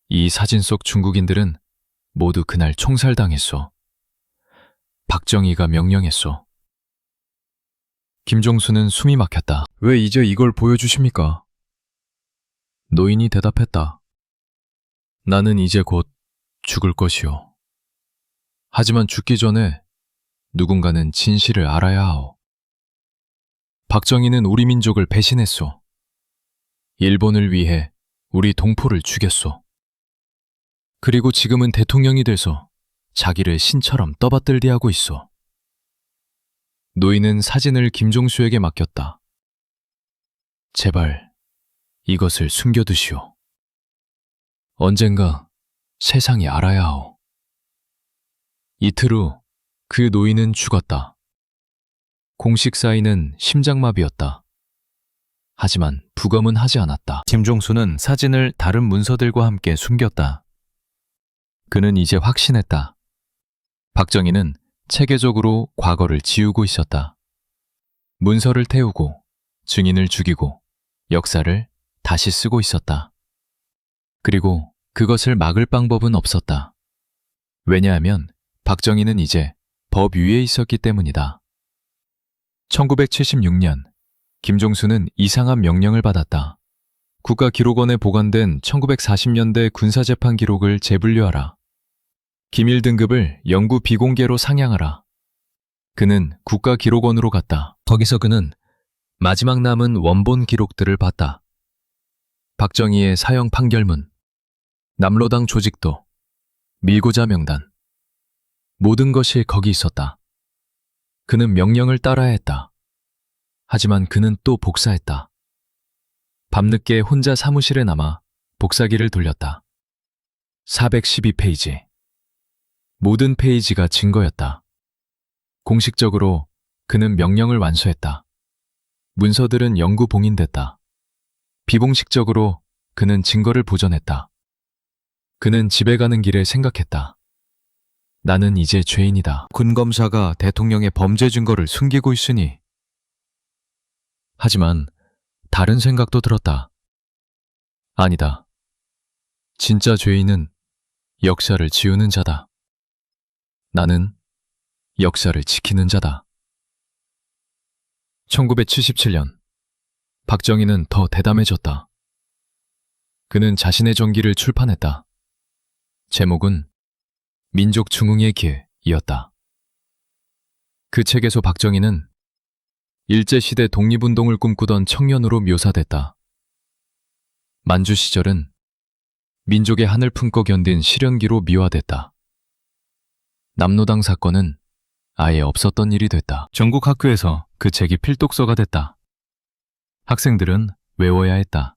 이 사진 속 중국인들은 모두 그날 총살당했소. 박정희가 명령했소. 김종수는 숨이 막혔다. 왜 이제 이걸 보여주십니까? 노인이 대답했다. 나는 이제 곧 죽을 것이오. 하지만 죽기 전에 누군가는 진실을 알아야 하오. 박정희는 우리 민족을 배신했소. 일본을 위해 우리 동포를 죽였소. 그리고 지금은 대통령이 돼서 자기를 신처럼 떠받들게 하고 있소. 노인은 사진을 김종수에게 맡겼다. 제발 이것을 숨겨두시오. 언젠가 세상이 알아야 하오. 이틀 후 그 노인은 죽었다. 공식 사인은 심장마비였다. 하지만 부검은 하지 않았다. 김종수는 사진을 다른 문서들과 함께 숨겼다. 그는 이제 확신했다. 박정희는 체계적으로 과거를 지우고 있었다. 문서를 태우고 증인을 죽이고 역사를 다시 쓰고 있었다. 그리고 그것을 막을 방법은 없었다. 왜냐하면 박정희는 이제 법 위에 있었기 때문이다. 1976년 김종수는 이상한 명령을 받았다. 국가기록원에 보관된 1940년대 군사재판 기록을 재분류하라. 기밀 등급을 영구 비공개로 상향하라. 그는 국가기록원으로 갔다. 거기서 그는 마지막 남은 원본 기록들을 봤다. 박정희의 사형 판결문, 남로당 조직도, 밀고자 명단. 모든 것이 거기 있었다. 그는 명령을 따라야 했다. 하지만 그는 또 복사했다. 밤늦게 혼자 사무실에 남아 복사기를 돌렸다. 412페이지. 모든 페이지가 증거였다. 공식적으로 그는 명령을 완수했다. 문서들은 영구 봉인됐다. 비공식적으로 그는 증거를 보존했다. 그는 집에 가는 길에 생각했다. 나는 이제 죄인이다. 군검사가 대통령의 범죄 증거를 숨기고 있으니. 하지만 다른 생각도 들었다. 아니다. 진짜 죄인은 역사를 지우는 자다. 나는 역사를 지키는 자다. 1977년 박정희는 더 대담해졌다. 그는 자신의 전기를 출판했다. 제목은 민족 중흥의 길이었다. 그 책에서 박정희는 일제시대 독립운동을 꿈꾸던 청년으로 묘사됐다. 만주 시절은 민족의 한을 품고 견딘 실현기로 미화됐다. 남로당 사건은 아예 없었던 일이 됐다. 전국 학교에서 그 책이 필독서가 됐다. 학생들은 외워야 했다.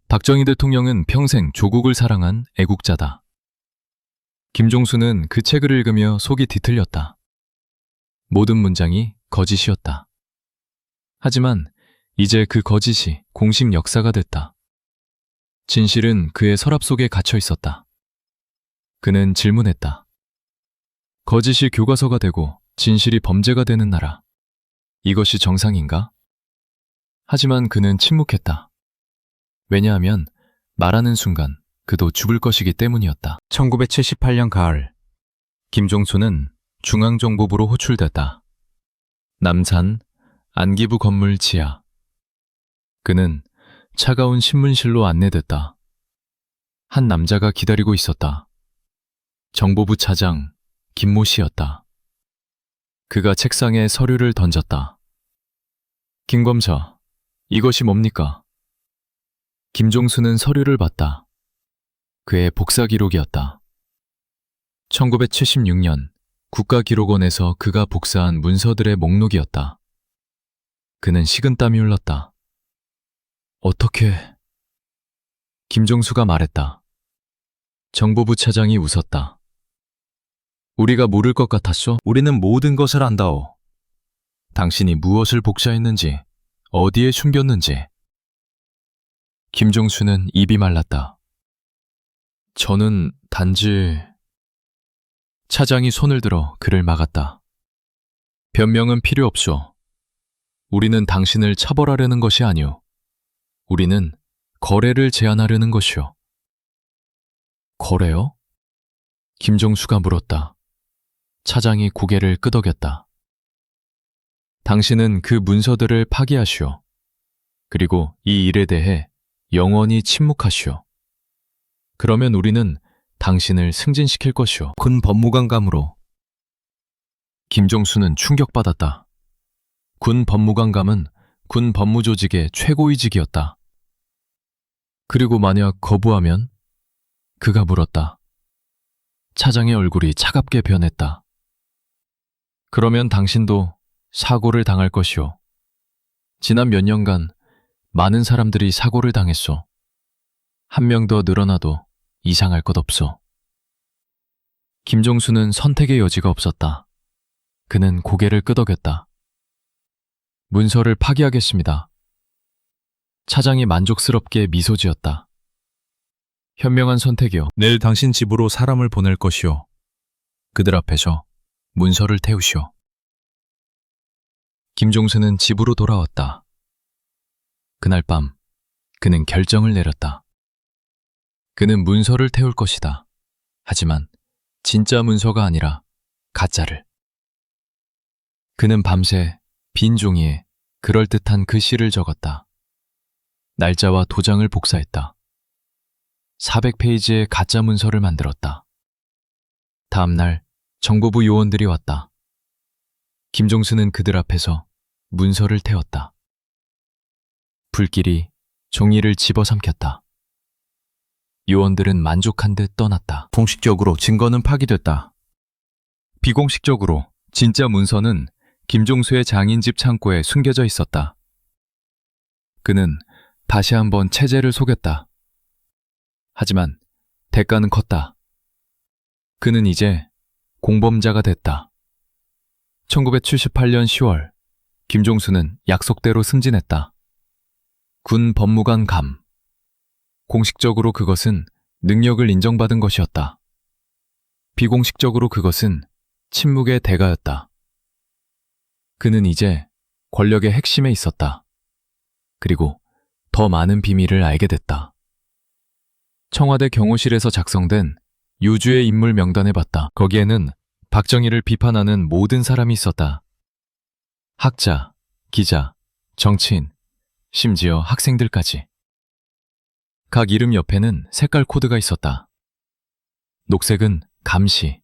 박정희 대통령은 평생 조국을 사랑한 애국자다. 김종수는 그 책을 읽으며 속이 뒤틀렸다. 모든 문장이 거짓이었다. 하지만 이제 그 거짓이 공식 역사가 됐다. 진실은 그의 서랍 속에 갇혀 있었다. 그는 질문했다. 거짓이 교과서가 되고 진실이 범죄가 되는 나라. 이것이 정상인가? 하지만 그는 침묵했다. 왜냐하면 말하는 순간 그도 죽을 것이기 때문이었다. 1978년 가을, 김종수는 중앙정보부로 호출됐다. 남산 안기부 건물 지하. 그는 차가운 신문실로 안내됐다. 한 남자가 기다리고 있었다. 정보부 차장 김모 씨였다. 그가 책상에 서류를 던졌다. 김 검사, 이것이 뭡니까? 김종수는 서류를 봤다. 그의 복사 기록이었다. 1976년 국가기록원에서 그가 복사한 문서들의 목록이었다. 그는 식은땀이 흘렀다. 어떻게... 김종수가 말했다. 정보부 차장이 웃었다. 우리가 모를 것 같았소? 우리는 모든 것을 안다오. 당신이 무엇을 복사했는지, 어디에 숨겼는지. 김종수는 입이 말랐다. 저는 단지... 차장이 손을 들어 그를 막았다. 변명은 필요 없소. 우리는 당신을 처벌하려는 것이 아니오. 우리는 거래를 제한하려는 것이오. 거래요? 김종수가 물었다. 차장이 고개를 끄덕였다. 당신은 그 문서들을 파기하시오. 그리고 이 일에 대해 영원히 침묵하시오. 그러면 우리는 당신을 승진시킬 것이오. 군 법무관감으로. 김종수는 충격받았다. 군 법무관감은 군 법무조직의 최고위직이었다. 그리고 만약 거부하면? 그가 물었다. 차장의 얼굴이 차갑게 변했다. 그러면 당신도 사고를 당할 것이오. 지난 몇 년간 많은 사람들이 사고를 당했소. 한 명 더 늘어나도 이상할 것 없소. 김종수는 선택의 여지가 없었다. 그는 고개를 끄덕였다. 문서를 파기하겠습니다. 차장이 만족스럽게 미소 지었다. 현명한 선택이요. 내일 당신 집으로 사람을 보낼 것이오. 그들 앞에서 문서를 태우시오. 김종수는 집으로 돌아왔다. 그날 밤 그는 결정을 내렸다. 그는 문서를 태울 것이다. 하지만 진짜 문서가 아니라 가짜를. 그는 밤새 빈 종이에 그럴듯한 글씨를 적었다. 날짜와 도장을 복사했다. 400페이지의 가짜 문서를 만들었다. 다음 날 정보부 요원들이 왔다. 김종수는 그들 앞에서 문서를 태웠다. 불길이 종이를 집어삼켰다. 요원들은 만족한 듯 떠났다. 공식적으로 증거는 파기됐다. 비공식적으로 진짜 문서는 김종수의 장인집 창고에 숨겨져 있었다. 그는 다시 한번 체제를 속였다. 하지만 대가는 컸다. 그는 이제 공범자가 됐다. 1978년 10월, 김종수는 약속대로 승진했다. 군 법무관 감. 공식적으로 그것은 능력을 인정받은 것이었다. 비공식적으로 그것은 침묵의 대가였다. 그는 이제 권력의 핵심에 있었다. 그리고 더 많은 비밀을 알게 됐다. 청와대 경호실에서 작성된 유주의 인물 명단에 봤다. 거기에는 박정희를 비판하는 모든 사람이 있었다. 학자, 기자, 정치인, 심지어 학생들까지. 각 이름 옆에는 색깔 코드가 있었다. 녹색은 감시,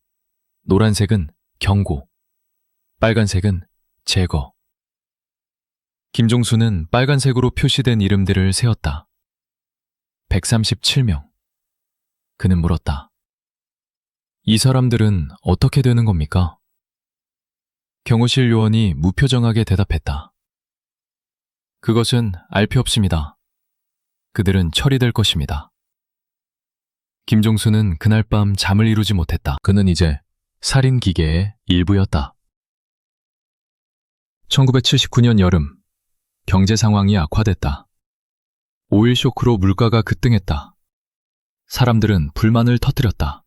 노란색은 경고, 빨간색은 제거. 김종수는 빨간색으로 표시된 이름들을 세었다. 137명. 그는 물었다. 이 사람들은 어떻게 되는 겁니까? 경호실 요원이 무표정하게 대답했다. 그것은 알 필요 없습니다. 그들은 처리될 것입니다. 김종수는 그날 밤 잠을 이루지 못했다. 그는 이제 살인 기계의 일부였다. 1979년 여름, 경제 상황이 악화됐다. 오일 쇼크로 물가가 급등했다. 사람들은 불만을 터뜨렸다.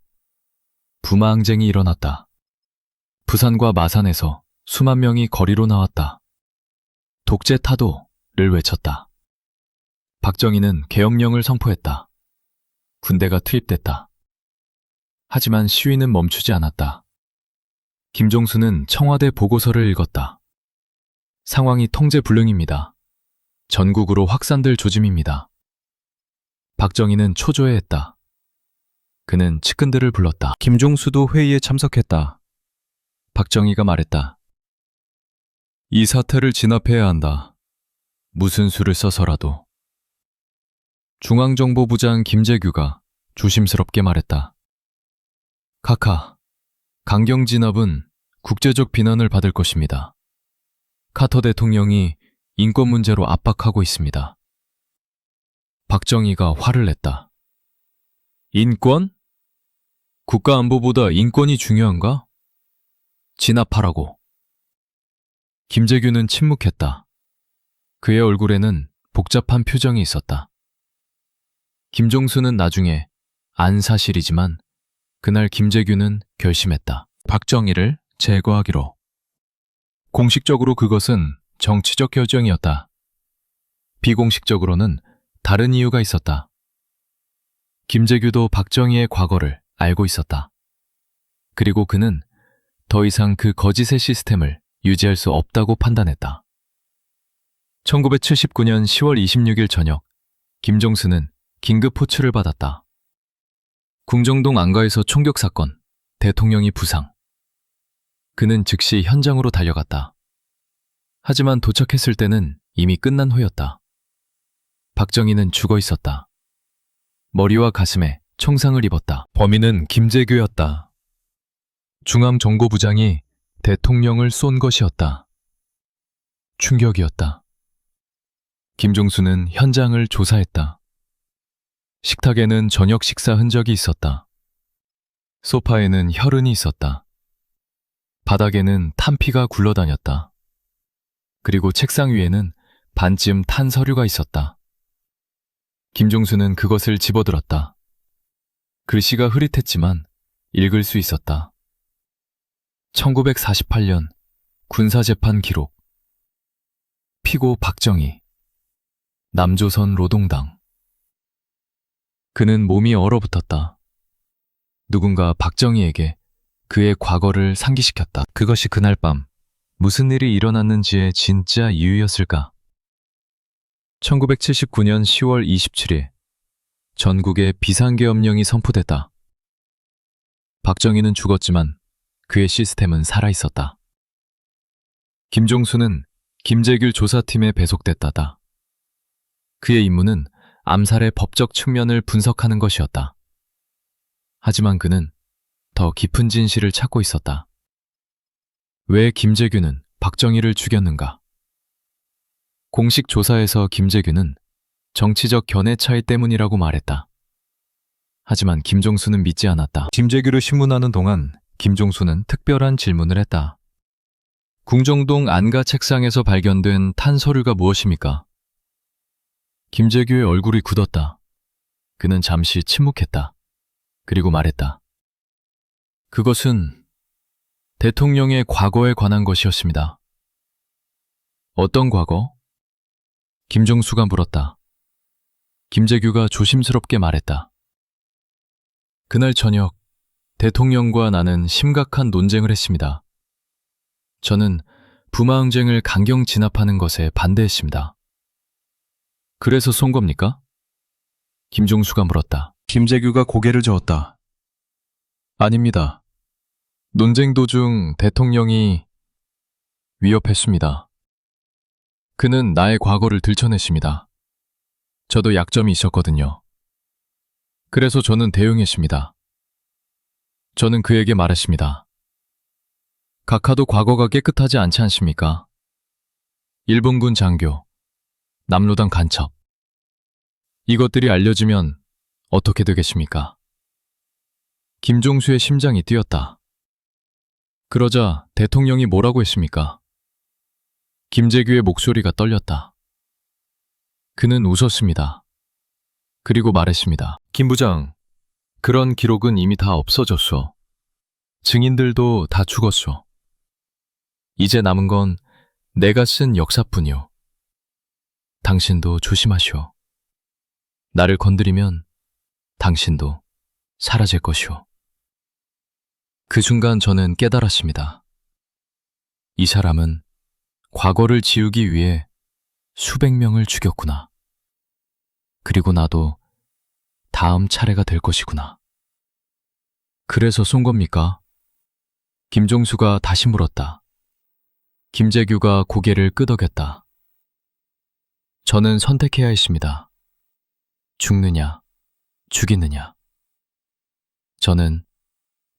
부마항쟁이 일어났다. 부산과 마산에서 수만 명이 거리로 나왔다. 독재 타도를 외쳤다. 박정희는 계엄령을 선포했다. 군대가 투입됐다. 하지만 시위는 멈추지 않았다. 김종수는 청와대 보고서를 읽었다. 상황이 통제불능입니다. 전국으로 확산될 조짐입니다. 박정희는 초조해했다. 그는 측근들을 불렀다. 김종수도 회의에 참석했다. 박정희가 말했다. 이 사태를 진압해야 한다. 무슨 수를 써서라도. 중앙정보부장 김재규가 조심스럽게 말했다. 카카, 강경 진압은 국제적 비난을 받을 것입니다. 카터 대통령이 인권 문제로 압박하고 있습니다. 박정희가 화를 냈다. 인권? 국가 안보보다 인권이 중요한가? 진압하라고. 김재규는 침묵했다. 그의 얼굴에는 복잡한 표정이 있었다. 김종수는 나중에 안 사실이지만 그날 김재규는 결심했다. 박정희를 제거하기로. 공식적으로 그것은 정치적 결정이었다. 비공식적으로는 다른 이유가 있었다. 김재규도 박정희의 과거를 알고 있었다. 그리고 그는 더 이상 그 거짓의 시스템을 유지할 수 없다고 판단했다. 1979년 10월 26일 저녁, 김종수는 긴급 호출을 받았다. 궁정동 안가에서 총격 사건, 대통령이 부상. 그는 즉시 현장으로 달려갔다. 하지만 도착했을 때는 이미 끝난 후였다. 박정희는 죽어 있었다. 머리와 가슴에 총상을 입었다. 범인은 김재규였다. 중앙정보부장이 대통령을 쏜 것이었다. 충격이었다. 김종수는 현장을 조사했다. 식탁에는 저녁 식사 흔적이 있었다. 소파에는 혈흔이 있었다. 바닥에는 탄피가 굴러다녔다. 그리고 책상 위에는 반쯤 탄 서류가 있었다. 김종수는 그것을 집어들었다. 글씨가 흐릿했지만 읽을 수 있었다. 1948년 군사재판 기록. 피고 박정희. 남조선 노동당. 그는 몸이 얼어붙었다. 누군가 박정희에게 그의 과거를 상기시켰다. 그것이 그날 밤 무슨 일이 일어났는지의 진짜 이유였을까? 1979년 10월 27일 전국에 비상계엄령이 선포됐다. 박정희는 죽었지만 그의 시스템은 살아있었다. 김종수는 김재규 조사팀에 배속됐다다. 그의 임무는 암살의 법적 측면을 분석하는 것이었다. 하지만 그는 더 깊은 진실을 찾고 있었다. 왜 김재규는 박정희를 죽였는가? 공식 조사에서 김재규는 정치적 견해 차이 때문이라고 말했다. 하지만 김종수는 믿지 않았다. 김재규를 신문하는 동안 김종수는 특별한 질문을 했다. 궁정동 안가 책상에서 발견된 탄 서류가 무엇입니까? 김재규의 얼굴이 굳었다. 그는 잠시 침묵했다. 그리고 말했다. 그것은 대통령의 과거에 관한 것이었습니다. 어떤 과거? 김종수가 물었다. 김재규가 조심스럽게 말했다. 그날 저녁 대통령과 나는 심각한 논쟁을 했습니다. 저는 부마항쟁을 강경 진압하는 것에 반대했습니다. 그래서 쏜 겁니까? 김종수가 물었다. 김재규가 고개를 저었다. 아닙니다. 논쟁 도중 대통령이 위협했습니다. 그는 나의 과거를 들춰냈습니다. 저도 약점이 있었거든요. 그래서 저는 대응했습니다. 저는 그에게 말했습니다. 각하도 과거가 깨끗하지 않지 않습니까? 일본군 장교, 남로당 간첩. 이것들이 알려지면 어떻게 되겠습니까? 김종수의 심장이 뛰었다. 그러자 대통령이 뭐라고 했습니까? 김재규의 목소리가 떨렸다. 그는 웃었습니다. 그리고 말했습니다. 김 부장, 그런 기록은 이미 다 없어졌소. 증인들도 다 죽었소. 이제 남은 건 내가 쓴 역사뿐이오. 당신도 조심하시오. 나를 건드리면 당신도 사라질 것이오. 그 순간 저는 깨달았습니다. 이 사람은 과거를 지우기 위해 수백 명을 죽였구나. 그리고 나도 다음 차례가 될 것이구나. 그래서 쏜 겁니까? 김종수가 다시 물었다. 김재규가 고개를 끄덕였다. 저는 선택해야 했습니다. 죽느냐, 죽이느냐. 저는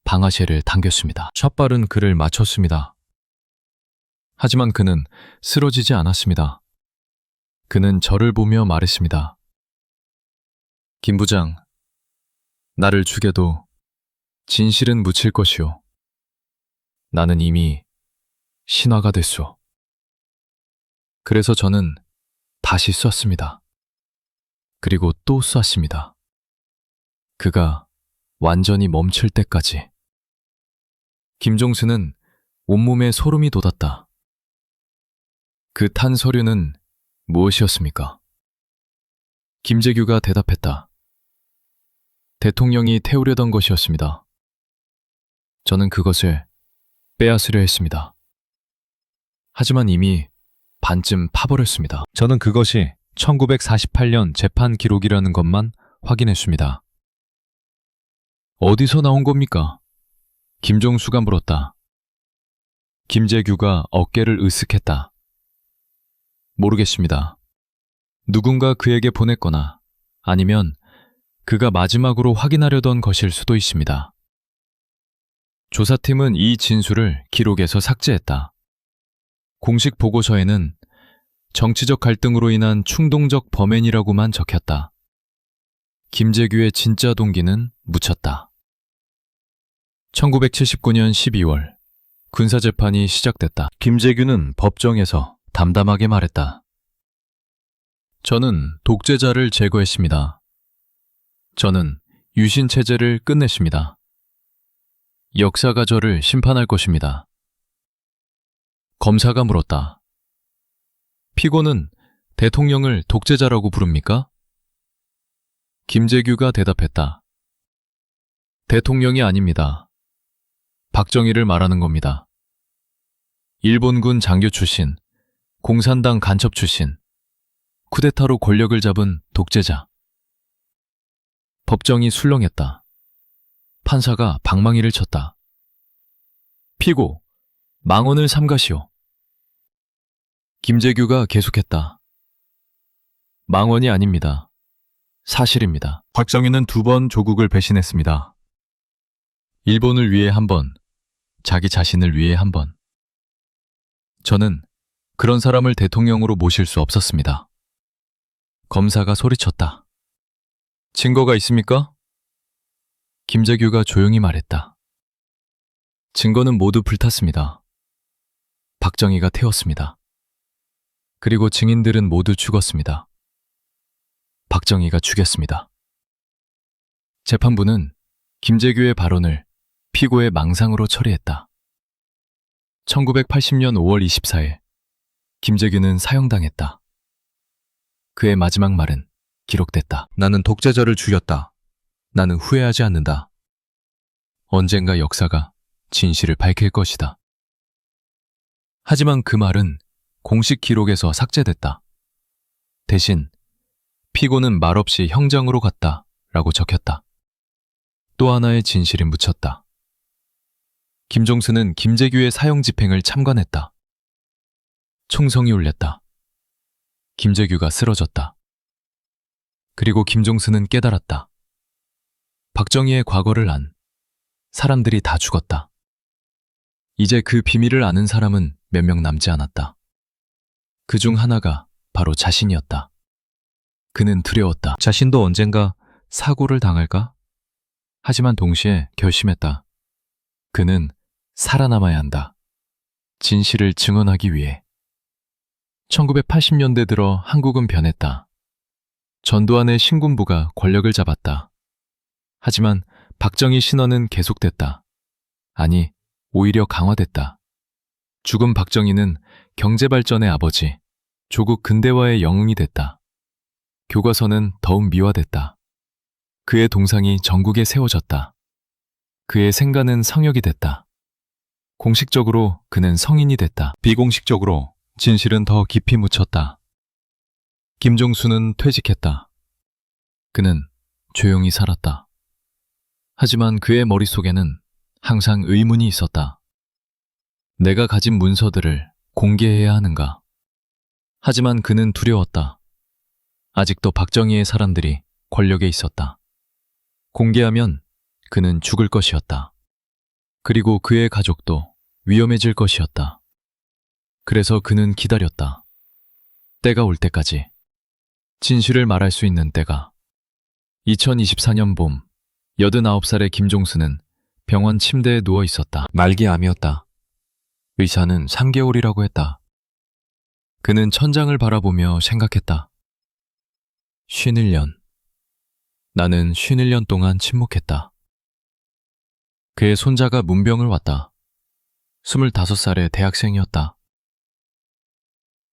방아쇠를 당겼습니다. 첫 발은 그를 맞췄습니다. 하지만 그는 쓰러지지 않았습니다. 그는 저를 보며 말했습니다. 김 부장, 나를 죽여도 진실은 묻힐 것이오. 나는 이미 신화가 됐소. 그래서 저는 다시 쐈습니다. 그리고 또 쐈습니다. 그가 완전히 멈출 때까지. 김종수는 온몸에 소름이 돋았다. 그 탄 서류는 무엇이었습니까? 김재규가 대답했다. 대통령이 태우려던 것이었습니다. 저는 그것을 빼앗으려 했습니다. 하지만 이미 반쯤 파버렸습니다. 저는 그것이 1948년 재판 기록이라는 것만 확인했습니다. 어디서 나온 겁니까? 김종수가 물었다. 김재규가 어깨를 으쓱했다. 모르겠습니다. 누군가 그에게 보냈거나 아니면 그가 마지막으로 확인하려던 것일 수도 있습니다. 조사팀은 이 진술을 기록에서 삭제했다. 공식 보고서에는 정치적 갈등으로 인한 충동적 범행이라고만 적혔다. 김재규의 진짜 동기는 묻혔다. 1979년 12월 군사재판이 시작됐다. 김재규는 법정에서 담담하게 말했다. 저는 독재자를 제거했습니다. 저는 유신체제를 끝냈습니다. 역사가 저를 심판할 것입니다. 검사가 물었다. 피고는 대통령을 독재자라고 부릅니까? 김재규가 대답했다. 대통령이 아닙니다. 박정희를 말하는 겁니다. 일본군 장교 출신, 공산당 간첩 출신, 쿠데타로 권력을 잡은 독재자. 법정이 술렁했다. 판사가 방망이를 쳤다. 피고, 망언을 삼가시오. 김재규가 계속했다. 망언이 아닙니다. 사실입니다. 박정희는 2번 조국을 배신했습니다. 일본을 위해 한 번, 자기 자신을 위해 한 번. 저는 그런 사람을 대통령으로 모실 수 없었습니다. 검사가 소리쳤다. 증거가 있습니까? 김재규가 조용히 말했다. 증거는 모두 불탔습니다. 박정희가 태웠습니다. 그리고 증인들은 모두 죽었습니다. 박정희가 죽였습니다. 재판부는 김재규의 발언을 피고의 망상으로 처리했다. 1980년 5월 24일, 김재규는 사형당했다. 그의 마지막 말은 기록됐다. 나는 독재자를 죽였다. 나는 후회하지 않는다. 언젠가 역사가 진실을 밝힐 것이다. 하지만 그 말은 공식 기록에서 삭제됐다. 대신 피고는 말없이 형장으로 갔다 라고 적혔다. 또 하나의 진실이 묻혔다. 김종수는 김재규의 사형 집행을 참관했다. 총성이 울렸다. 김재규가 쓰러졌다. 그리고 김종수는 깨달았다. 박정희의 과거를 안 사람들이 다 죽었다. 이제 그 비밀을 아는 사람은 몇 명 남지 않았다. 그 중 하나가 바로 자신이었다. 그는 두려웠다. 자신도 언젠가 사고를 당할까? 하지만 동시에 결심했다. 그는 살아남아야 한다. 진실을 증언하기 위해. 1980년대 들어 한국은 변했다. 전두환의 신군부가 권력을 잡았다. 하지만 박정희 신화는 계속됐다. 아니, 오히려 강화됐다. 죽은 박정희는 경제발전의 아버지, 조국 근대화의 영웅이 됐다. 교과서는 더욱 미화됐다. 그의 동상이 전국에 세워졌다. 그의 생가는 성역이 됐다. 공식적으로 그는 성인이 됐다. 비공식적으로 진실은 더 깊이 묻혔다. 김종수는 퇴직했다. 그는 조용히 살았다. 하지만 그의 머릿속에는 항상 의문이 있었다. 내가 가진 문서들을 공개해야 하는가? 하지만 그는 두려웠다. 아직도 박정희의 사람들이 권력에 있었다. 공개하면 그는 죽을 것이었다. 그리고 그의 가족도 위험해질 것이었다. 그래서 그는 기다렸다. 때가 올 때까지. 진실을 말할 수 있는 때가. 2024년 봄, 89살의 김종수는 병원 침대에 누워 있었다. 말기암이었다. 의사는 3개월이라고 했다. 그는 천장을 바라보며 생각했다. 51년. 나는 51년 동안 침묵했다. 그의 손자가 문병을 왔다. 25살의 대학생이었다.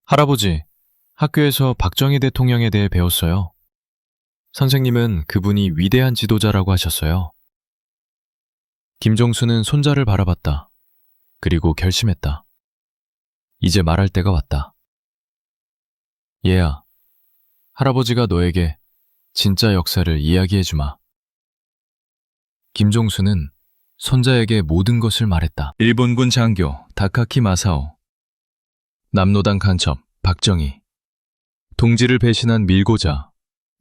할아버지, 학교에서 박정희 대통령에 대해 배웠어요. 선생님은 그분이 위대한 지도자라고 하셨어요. 김종수는 손자를 바라봤다. 그리고 결심했다. 이제 말할 때가 왔다. 얘야, 할아버지가 너에게 진짜 역사를 이야기해주마. 김종수는 손자에게 모든 것을 말했다. 일본군 장교 다카키 마사오, 남로당 간첩 박정희, 동지를 배신한 밀고자,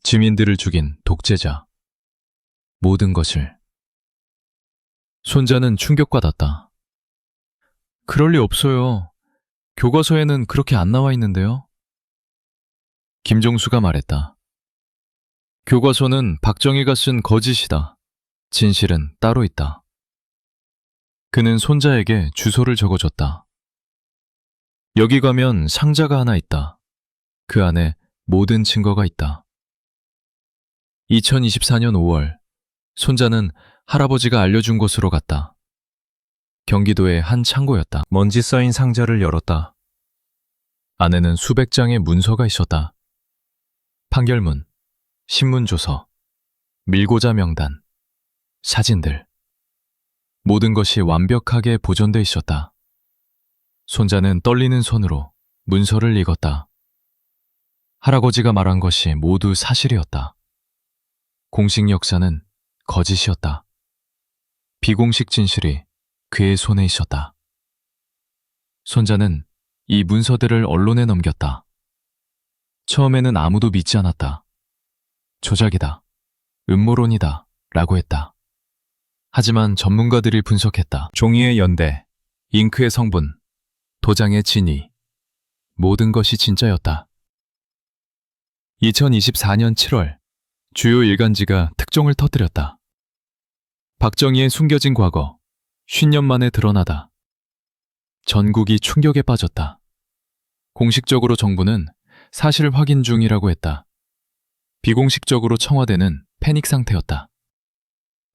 지민들을 죽인 독재자. 모든 것을. 손자는 충격받았다. 그럴 리 없어요. 교과서에는 그렇게 안 나와 있는데요. 김종수가 말했다. 교과서는 박정희가 쓴 거짓이다. 진실은 따로 있다. 그는 손자에게 주소를 적어줬다. 여기 가면 상자가 하나 있다. 그 안에 모든 증거가 있다. 2024년 5월, 손자는 할아버지가 알려준 곳으로 갔다. 경기도의 한 창고였다. 먼지 쌓인 상자를 열었다. 안에는 수백 장의 문서가 있었다. 판결문, 신문조서, 밀고자 명단, 사진들. 모든 것이 완벽하게 보존돼 있었다. 손자는 떨리는 손으로 문서를 읽었다. 할아버지가 말한 것이 모두 사실이었다. 공식 역사는 거짓이었다. 비공식 진실이 그의 손에 있었다. 손자는 이 문서들을 언론에 넘겼다. 처음에는 아무도 믿지 않았다. 조작이다. 음모론이다. 라고 했다. 하지만 전문가들이 분석했다. 종이의 연대, 잉크의 성분, 도장의 진위. 모든 것이 진짜였다. 2024년 7월, 주요 일간지가 특종을 터뜨렸다. 박정희의 숨겨진 과거, 50년 만에 드러나다. 전국이 충격에 빠졌다. 공식적으로 정부는 사실 확인 중이라고 했다. 비공식적으로 청와대는 패닉 상태였다.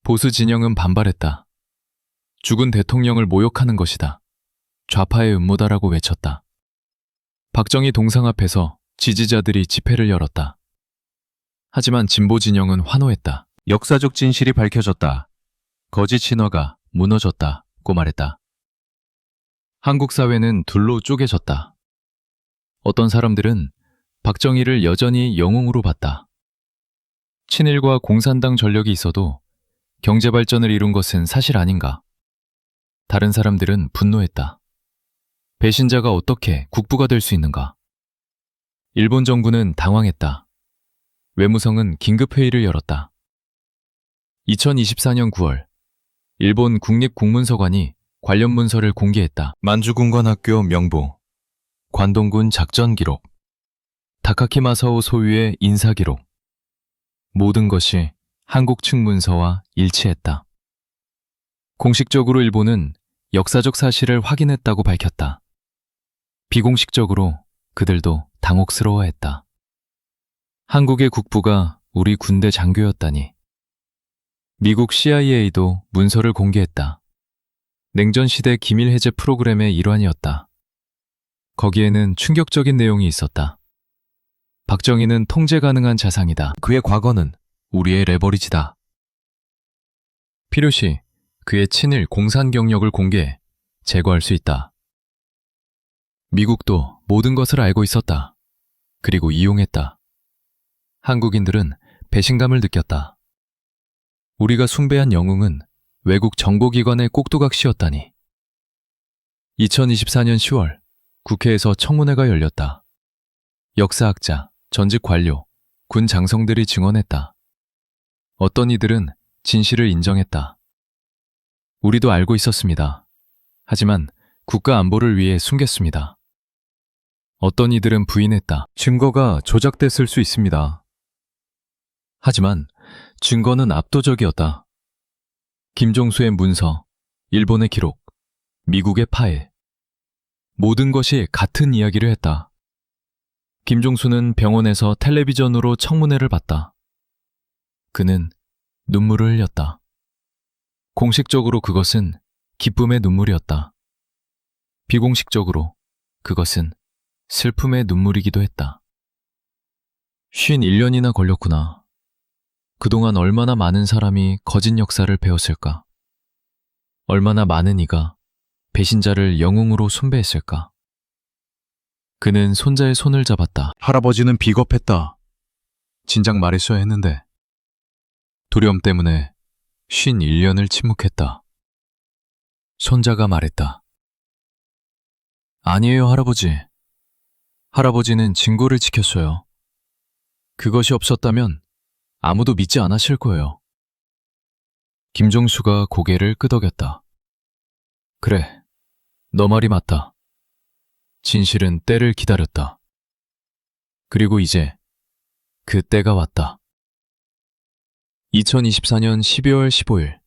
보수 진영은 반발했다. 죽은 대통령을 모욕하는 것이다. 좌파의 음모다라고 외쳤다. 박정희 동상 앞에서 지지자들이 집회를 열었다. 하지만 진보 진영은 환호했다. 역사적 진실이 밝혀졌다. 거짓 신화가 무너졌다고 말했다. 한국 사회는 둘로 쪼개졌다. 어떤 사람들은 박정희를 여전히 영웅으로 봤다. 친일과 공산당 전력이 있어도 경제 발전을 이룬 것은 사실 아닌가? 다른 사람들은 분노했다. 배신자가 어떻게 국부가 될 수 있는가? 일본 정부는 당황했다. 외무성은 긴급회의를 열었다. 2024년 9월, 일본 국립국문서관이 관련 문서를 공개했다. 만주군관학교 명부, 관동군 작전 기록, 다카키 마사오 소유의 인사 기록. 모든 것이 한국 측 문서와 일치했다. 공식적으로 일본은 역사적 사실을 확인했다고 밝혔다. 비공식적으로 그들도 당혹스러워했다. 한국의 국부가 우리 군대 장교였다니. 미국 CIA도 문서를 공개했다. 냉전 시대 기밀 해제 프로그램의 일환이었다. 거기에는 충격적인 내용이 있었다. 박정희는 통제 가능한 자상이다. 그의 과거는 우리의 레버리지다. 필요시 그의 친일 공산 경력을 공개해 제거할 수 있다. 미국도 모든 것을 알고 있었다. 그리고 이용했다. 한국인들은 배신감을 느꼈다. 우리가 숭배한 영웅은 외국 정보기관의 꼭두각시였다니. 2024년 10월 국회에서 청문회가 열렸다. 역사학자, 전직 관료, 군 장성들이 증언했다. 어떤 이들은 진실을 인정했다. 우리도 알고 있었습니다. 하지만 국가 안보를 위해 숨겼습니다. 어떤 이들은 부인했다. 증거가 조작됐을 수 있습니다. 하지만 증거는 압도적이었다. 김종수의 문서, 일본의 기록, 미국의 파일. 모든 것이 같은 이야기를 했다. 김종수는 병원에서 텔레비전으로 청문회를 봤다. 그는 눈물을 흘렸다. 공식적으로 그것은 기쁨의 눈물이었다. 비공식적으로 그것은 슬픔의 눈물이기도 했다. 51년이나 걸렸구나. 그동안 얼마나 많은 사람이 거짓 역사를 배웠을까? 얼마나 많은 이가 배신자를 영웅으로 숭배했을까? 그는 손자의 손을 잡았다. 할아버지는 비겁했다. 진작 말했어야 했는데. 두려움 때문에 51년을 침묵했다. 손자가 말했다. 아니에요, 할아버지. 할아버지는 증거를 지켰어요. 그것이 없었다면 아무도 믿지 않았을 거예요. 김종수가 고개를 끄덕였다. 그래, 너 말이 맞다. 진실은 때를 기다렸다. 그리고 이제 그 때가 왔다. 2024년 12월 15일,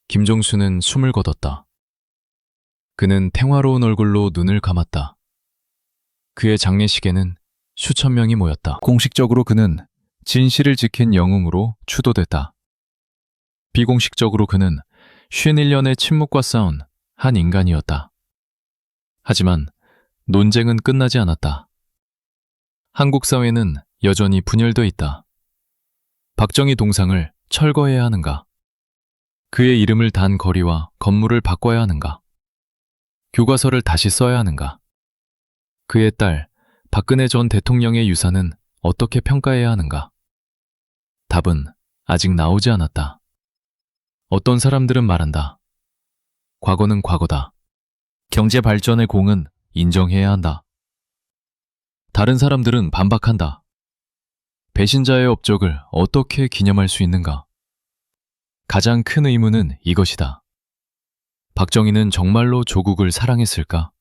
김종수는 숨을 거뒀다. 그는 평화로운 얼굴로 눈을 감았다. 그의 장례식에는 수천 명이 모였다. 공식적으로 그는 진실을 지킨 영웅으로 추도됐다. 비공식적으로 그는 51년의 침묵과 싸운 한 인간이었다. 하지만 논쟁은 끝나지 않았다. 한국 사회는 여전히 분열되어 있다. 박정희 동상을 철거해야 하는가? 그의 이름을 단 거리와 건물을 바꿔야 하는가? 교과서를 다시 써야 하는가? 그의 딸 박근혜 전 대통령의 유산은 어떻게 평가해야 하는가? 답은 아직 나오지 않았다. 어떤 사람들은 말한다. 과거는 과거다. 경제 발전의 공은 인정해야 한다. 다른 사람들은 반박한다. 배신자의 업적을 어떻게 기념할 수 있는가? 가장 큰 의문은 이것이다. 박정희는 정말로 조국을 사랑했을까?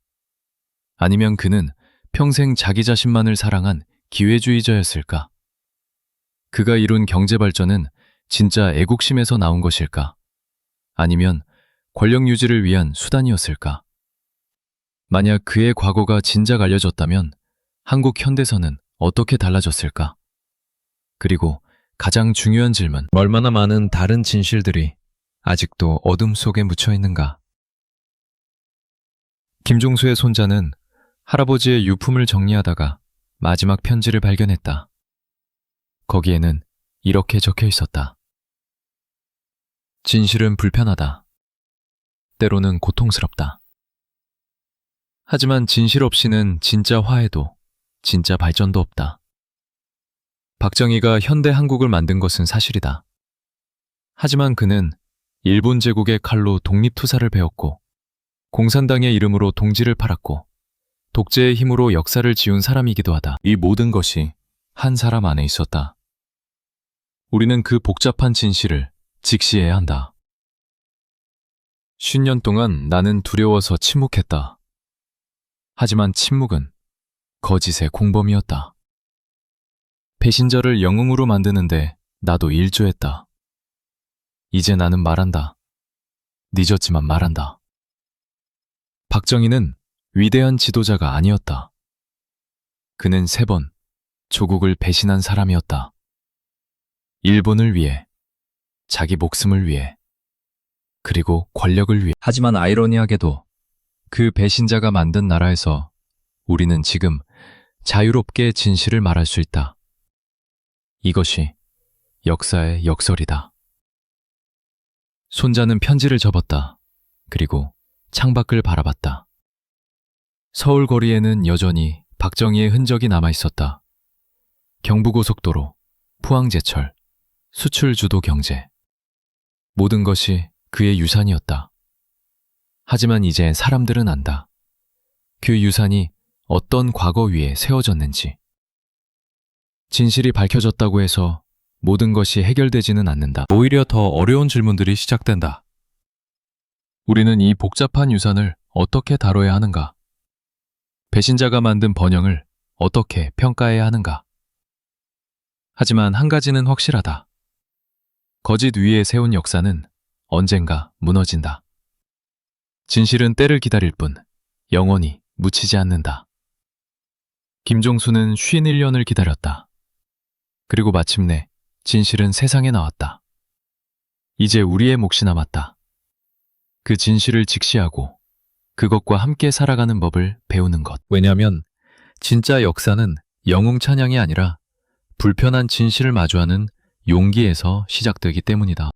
아니면 그는 평생 자기 자신만을 사랑한 기회주의자였을까? 그가 이룬 경제 발전은 진짜 애국심에서 나온 것일까? 아니면 권력 유지를 위한 수단이었을까? 만약 그의 과거가 진작 알려졌다면 한국 현대사는 어떻게 달라졌을까? 그리고 가장 중요한 질문, 얼마나 많은 다른 진실들이 아직도 어둠 속에 묻혀 있는가? 김종수의 손자는 할아버지의 유품을 정리하다가 마지막 편지를 발견했다. 거기에는 이렇게 적혀 있었다. 진실은 불편하다. 때로는 고통스럽다. 하지만 진실 없이는 진짜 화해도, 진짜 발전도 없다. 박정희가 현대 한국을 만든 것은 사실이다. 하지만 그는 일본 제국의 칼로 독립투사를 배웠고, 공산당의 이름으로 동지를 팔았고, 독재의 힘으로 역사를 지운 사람이기도 하다. 이 모든 것이 한 사람 안에 있었다. 우리는 그 복잡한 진실을 직시해야 한다. 50년 동안 나는 두려워서 침묵했다. 하지만 침묵은 거짓의 공범이었다. 배신자를 영웅으로 만드는데 나도 일조했다. 이제 나는 말한다. 늦었지만 말한다. 박정희는 위대한 지도자가 아니었다. 그는 3번 조국을 배신한 사람이었다. 일본을 위해, 자기 목숨을 위해, 그리고 권력을 위해. 하지만 아이러니하게도 그 배신자가 만든 나라에서 우리는 지금 자유롭게 진실을 말할 수 있다. 이것이 역사의 역설이다. 손자는 편지를 접었다. 그리고 창밖을 바라봤다. 서울 거리에는 여전히 박정희의 흔적이 남아 있었다. 경부고속도로, 포항제철, 수출주도 경제. 모든 것이 그의 유산이었다. 하지만 이제 사람들은 안다. 그 유산이 어떤 과거 위에 세워졌는지. 진실이 밝혀졌다고 해서 모든 것이 해결되지는 않는다. 오히려 더 어려운 질문들이 시작된다. 우리는 이 복잡한 유산을 어떻게 다뤄야 하는가? 배신자가 만든 번영을 어떻게 평가해야 하는가? 하지만 한 가지는 확실하다. 거짓 위에 세운 역사는 언젠가 무너진다. 진실은 때를 기다릴 뿐 영원히 묻히지 않는다. 김종수는 51년을 기다렸다. 그리고 마침내 진실은 세상에 나왔다. 이제 우리의 몫이 남았다. 그 진실을 직시하고 그것과 함께 살아가는 법을 배우는 것. 왜냐하면 진짜 역사는 영웅 찬양이 아니라 불편한 진실을 마주하는 용기에서 시작되기 때문이다.